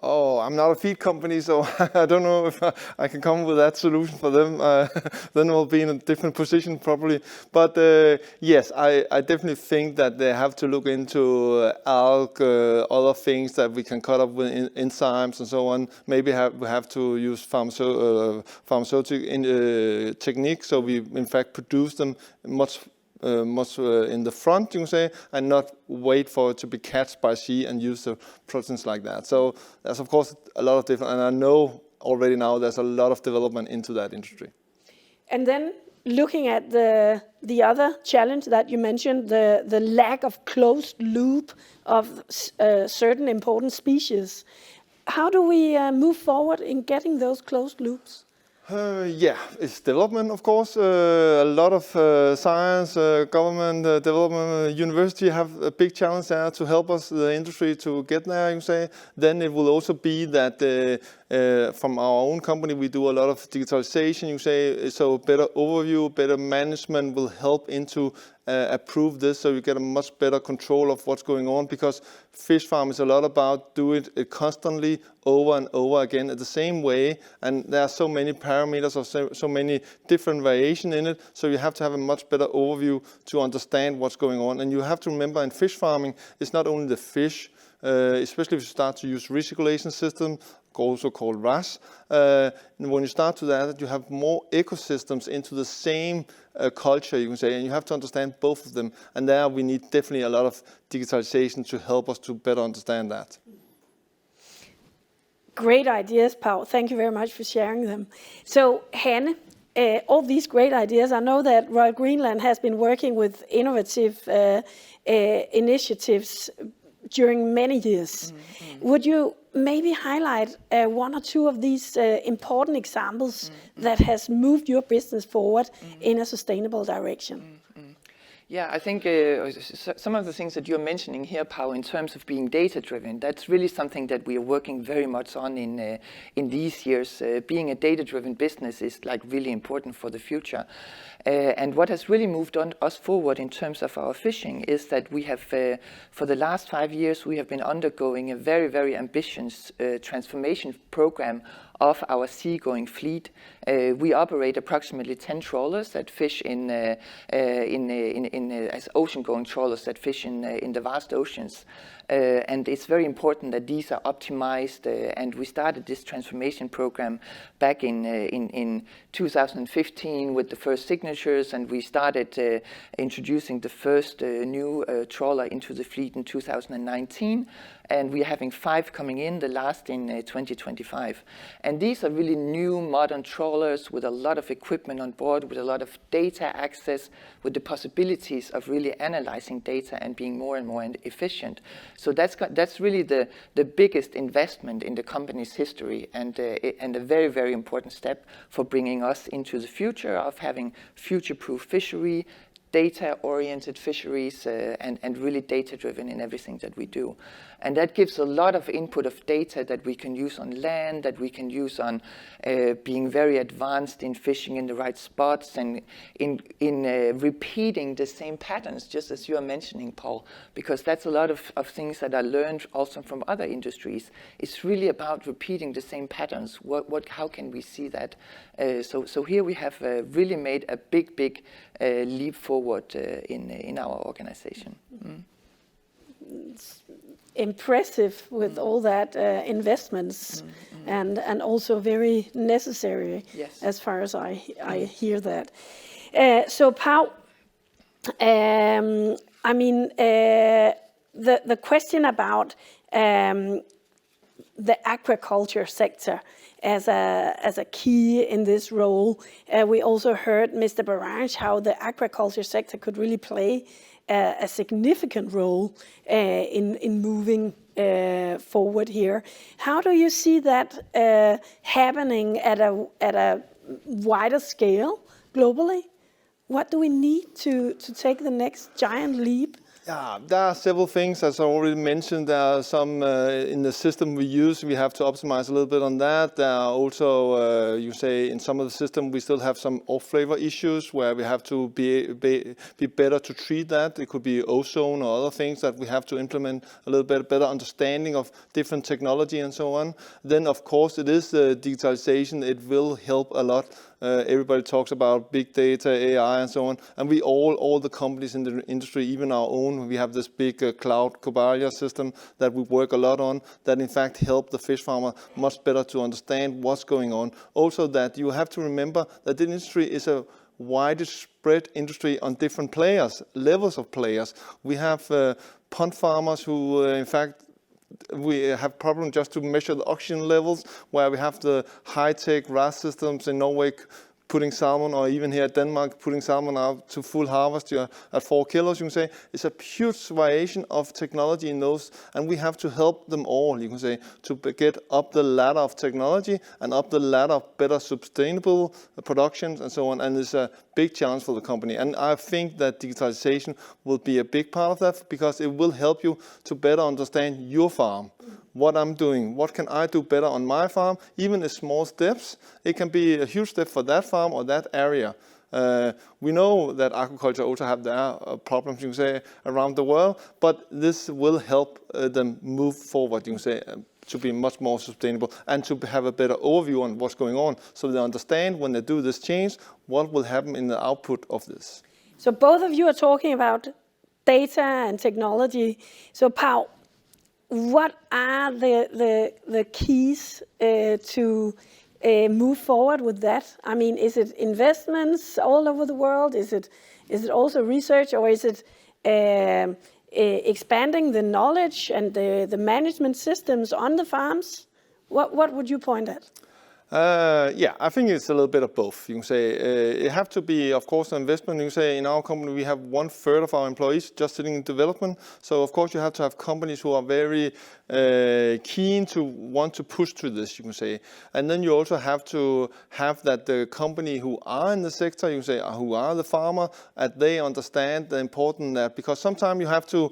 Oh, I'm not a feed company, so I don't know if I can come with that solution for them. Then we'll be in a different position probably. But yes, I definitely think that they have to look into algae, other things that we can cut up with enzymes and so on. Maybe we have to use pharmaceutical techniques, so we in fact produce them much in the front, you can say, and not wait for it to be catched by sea and use the proteins like that. So there's, of course, a lot of different, and I know already now there's a lot of development into that industry. And then looking at the other challenge that you mentioned, the lack of closed loop of certain important species. How do we move forward in getting those closed loops? Yeah, it's development, of course. A lot of science, government, development, university have a big challenge there to help us, the industry, to get there, you say. Then it will also be that from our own company, we do a lot of digitalization, you say, so better overview, better management will help into approve this, so you get a much better control of what's going on, because fish farm is a lot about doing it constantly over and over again at the same way, and there are so many parameters or so many different variation in it, so you have to have a much better overview to understand what's going on. And you have to remember, in fish farming, it's not only the fish, especially if you start to use recirculation system, also called RAS. And when you start to that, you have more ecosystems into the same culture, you can say, and you have to understand both of them. And there we need definitely a lot of digitalization to help us to better understand that. Great ideas, Pau. Thank you very much for sharing them. So, Hanne, all these great ideas, I know that Royal Greenland has been working with innovative initiatives during many years. Would you maybe highlight one or two of these important examples that has moved your business forward in a sustainable direction? Yeah, I think some of the things that you're mentioning here, Pau, in terms of being data-driven, that's really something that we are working very much on in these years. Being a data-driven business is like really important for the future. And what has really moved us forward in terms of our fishing is that we have, for the last 5 years, we have been undergoing a very, very ambitious transformation program of our seagoing fleet. We operate approximately 10 trawlers that fish as ocean-going trawlers that fish in the vast oceans. And it's very important that these are optimized, and we started this transformation program back in 2015 with the first signatures, and we started introducing the first new trawler into the fleet in 2019. And we're having 5 coming in, the last in 2025. And these are really new modern trawlers with a lot of equipment on board, with a lot of data access, with the possibilities of really analyzing data and being more and more efficient. So that's really the biggest investment in the company's history, and a very, very important step for bringing us into the future of having future-proof fishery, data-oriented fisheries, and really data-driven in everything that we do. And that gives a lot of input of data that we can use on land, that we can use on being very advanced in fishing in the right spots, and in repeating the same patterns, just as you are mentioning, Paul, because that's a lot of things that I learned also from other industries. It's really about repeating the same patterns. How can we see that? So here we have really made a big leap forward in our organization. It's impressive with all that investments, and also very necessary, yes, as far as I hear that. So Pau, I mean, the question about the aquaculture sector as a key in this role. We also heard Mr. Barange how the aquaculture sector could really play a significant role in moving forward here. How do you see that happening at a wider scale globally? What do we need to take the next giant leap? Yeah, there are several things, as I already mentioned. There are some in the system we use, we have to optimize a little bit on that. There are also, you say, in some of the system, we still have some off-flavor issues where we have to be better to treat that. It could be ozone or other things that we have to implement a little bit better understanding of different technology and so on. Then, of course, it is digitalization. It will help a lot. Everybody talks about big data, AI, and so on. And we all the companies in the industry, even our own, we have this big cloud Cobaya system that we work a lot on that in fact help the fish farmer much better to understand what's going on. Also that you have to remember that the industry is a widespread industry on different players, levels of players. We have pond farmers who in fact we have problems just to measure the oxygen levels, where we have the high-tech RAS systems in Norway putting salmon, or even here at Denmark, putting salmon out to full harvest at 4 kilos, you can say. It's a huge variation of technology in those, and we have to help them all, you can say, to get up the ladder of technology and up the ladder of better sustainable productions and so on. And it's a big challenge for the company. And I think that digitalization will be a big part of that, because it will help you to better understand your farm. What I'm doing, what can I do better on my farm, even in small steps. It can be a huge step for that farm or that area. We know that aquaculture also have their problems, you can say, around the world, but this will help them move forward, you can say, to be much more sustainable and to have a better overview on what's going on, so they understand when they do this change, what will happen in the output of this. So both of you are talking about data and technology. So Pau, what are the keys to move forward with that? I mean, is it investments all over the world? Is it also research, or is it expanding the knowledge and the management systems on the farms? What would you point at? Yeah, I think it's a little bit of both. You can say it have to be, of course, an investment. You can say in our company we have 1/3 of our employees just sitting in development. So of course you have to have companies who are very keen to want to push to this. You can say, and then you also have to have that the company who are in the sector, you can say, who are the farmer, that they understand the importance that, because sometimes you have to.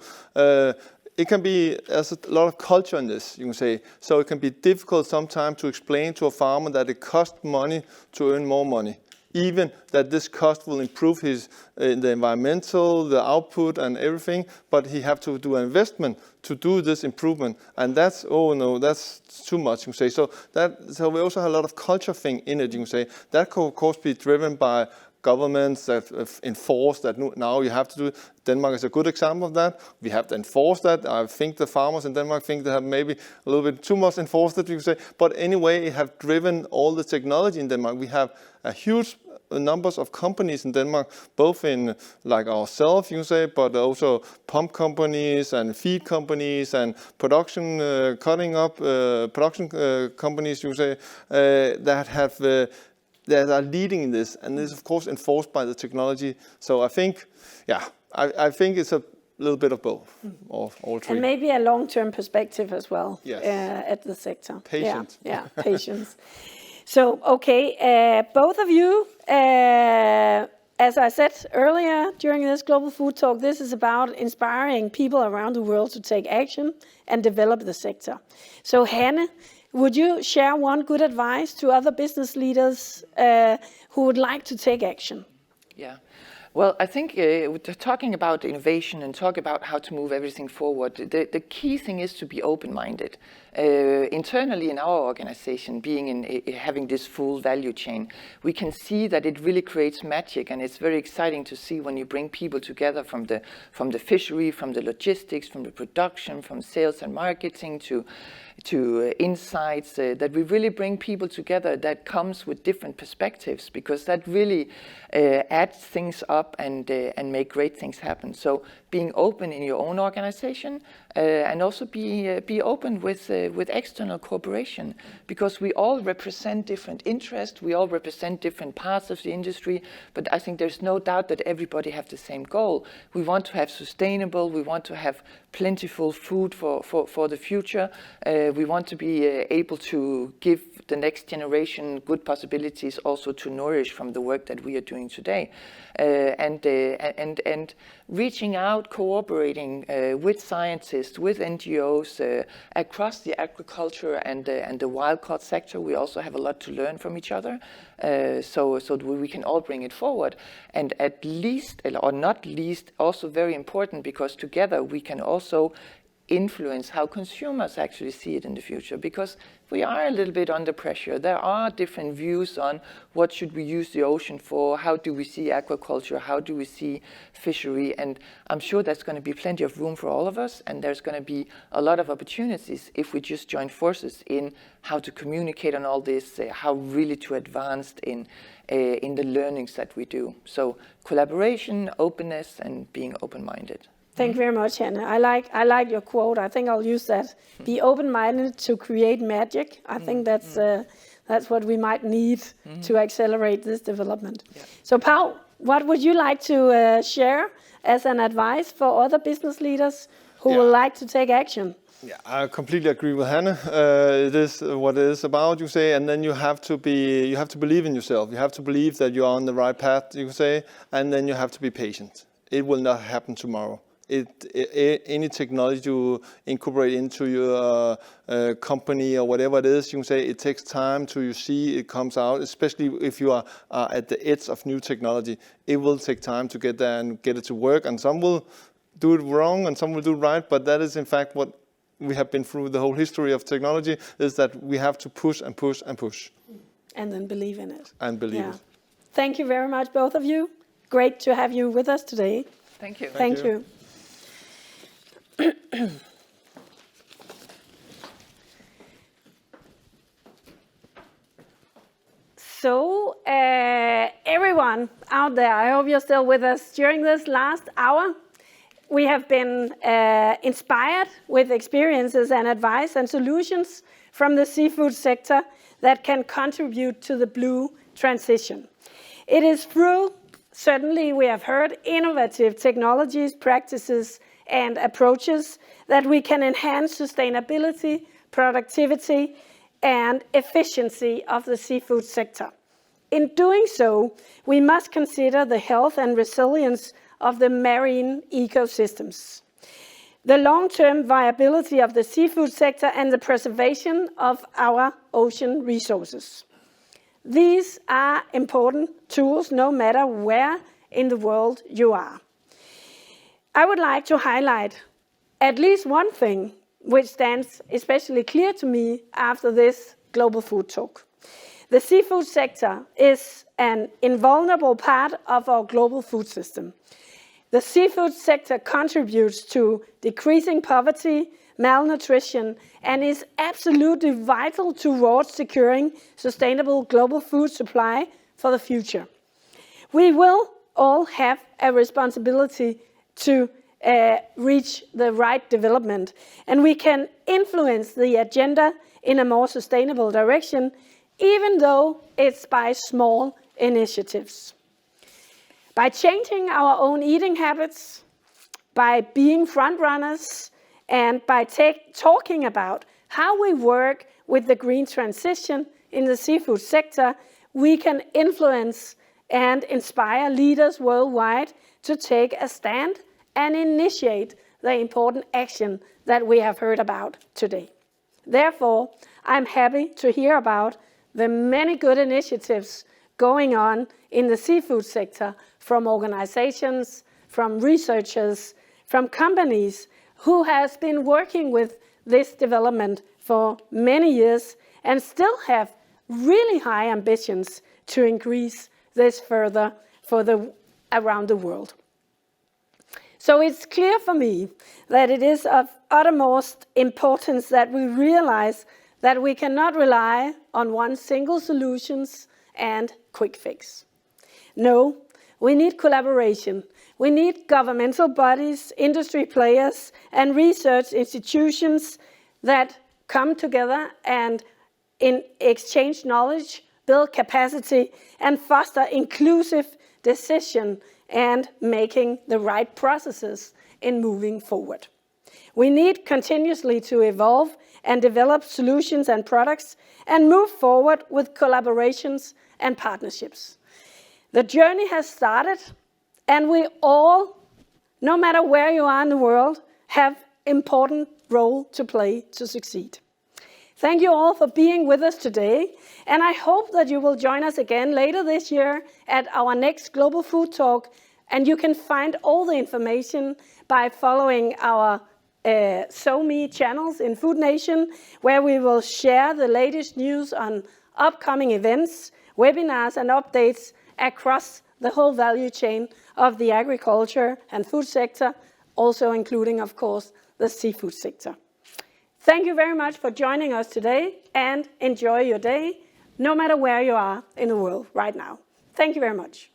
It can be, there's a lot of culture in this, you can say, so it can be difficult sometimes to explain to a farmer that it costs money to earn more money, even that this cost will improve his the environmental, the output and everything, but he have to do an investment to do this improvement, and that's, oh no, that's too much, you can say. So we also have a lot of culture thing in it, you can say. That could of course be driven by governments that enforce that now you have to do it. Denmark is a good example of that. We have to enforce that. I think the farmers in Denmark think they have maybe a little bit too much enforced it, you can say. But anyway, it have driven all the technology in Denmark. We have a huge numbers of companies in Denmark, both in like ourselves, you can say, but also pump companies and feed companies and production, cutting up production companies, you can say, that are leading in this, and this is of course enforced by the technology. So I think, yeah, I think it's a little bit of both, or all three. And maybe a long-term perspective as well. Yes. At the sector. Patience. Yeah, patience. So, okay, both of you, as I said earlier during this Global Food Talk, this is about inspiring people around the world to take action and develop the sector. So Hanne, would you share one good advice to other business leaders who would like to take action? Yeah. Well, I think talking about innovation and talk about how to move everything forward, the key thing is to be open-minded. Internally in our organization, having this full value chain, we can see that it really creates magic, and it's very exciting to see when you bring people together from the fishery, from the logistics, from the production, from sales and marketing to insights, that we really bring people together that comes with different perspectives, because that really adds things up and make great things happen. So being open in your own organization and also be open with external cooperation, because we all represent different interests, we all represent different parts of the industry, but I think there's no doubt that everybody have the same goal. We want to have sustainable, we want to have plentiful food for the future. We want to be able to give the next generation good possibilities also to nourish from the work that we are doing today. And reaching out, cooperating with scientists, with NGOs across the aquaculture and the wild-caught sector. We also have a lot to learn from each other, so we can all bring it forward. And at least, or not least, also very important, because together we can also influence how consumers actually see it in the future, because we are a little bit under pressure. There are different views on what should we use the ocean for, how do we see aquaculture, how do we see fishery, and I'm sure there's going to be plenty of room for all of us, and there's going to be a lot of opportunities if we just join forces in how to communicate on all this, how really to advance in the learnings that we do. So collaboration, openness, and being open-minded. Thank you very much, Hanne. I like your quote. I think I'll use that. Be open-minded to create magic. I think That's what we might need to accelerate this development. Yeah. So Pau, what would you like to share as an advice for other business leaders who would like to take action? Yeah, I completely agree with Hannah. It is what it is about, you say, and then you have to believe in yourself. You have to believe that you are on the right path, you say, and then you have to be patient. It will not happen tomorrow. Any technology you incorporate into your company or whatever it is, you can say it takes time to you see it comes out, especially if you are at the edge of new technology. It will take time to get there and get it to work, and some will do it wrong and some will do it right, but that is in fact what we have been through the whole history of technology, is that we have to push and push and push. And then believe in it. And believe it. Thank you very much, both of you. Great to have you with us today. Thank you. Thank you. So, everyone out there, I hope you're still with us during this last hour. We have been inspired with experiences and advice and solutions from the seafood sector that can contribute to the blue transition. It is through, certainly we have heard, innovative technologies, practices, and approaches that we can enhance sustainability, productivity, and efficiency of the seafood sector. In doing so, we must consider the health and resilience of the marine ecosystems, the long-term viability of the seafood sector, and the preservation of our ocean resources. These are important tools no matter where in the world you are. I would like to highlight at least one thing which stands especially clear to me after this global food talk. The seafood sector is an invulnerable part of our global food system. The seafood sector contributes to decreasing poverty, malnutrition, and is absolutely vital towards securing sustainable global food supply for the future. We will all have a responsibility to reach the right development, and we can influence the agenda in a more sustainable direction, even though it's by small initiatives. By changing our own eating habits, by being front runners, and by talking about how we work with the green transition in the seafood sector, we can influence and inspire leaders worldwide to take a stand and initiate the important action that we have heard about today. Therefore, I'm happy to hear about the many good initiatives going on in the seafood sector from organizations, from researchers, from companies who has been working with this development for many years and still have really high ambitions to increase this further around the world. So it's clear for me that it is of uttermost importance that we realize that we cannot rely on one single solutions and quick fix. No, we need collaboration. We need governmental bodies, industry players, and research institutions that come together and exchange knowledge, build capacity, and foster inclusive decision and making the right processes in moving forward. We need continuously to evolve and develop solutions and products and move forward with collaborations and partnerships. The journey has started, and we all, no matter where you are in the world, have important role to play to succeed. Thank you all for being with us today, and I hope that you will join us again later this year at our next Global Food Talk, and you can find all the information by following our SoMe channels in Food Nation, where we will share the latest news on upcoming events, webinars, and updates across the whole value chain of the agriculture and food sector, also including, of course, the seafood sector. Thank you very much for joining us today, and enjoy your day, no matter where you are in the world right now. Thank you very much.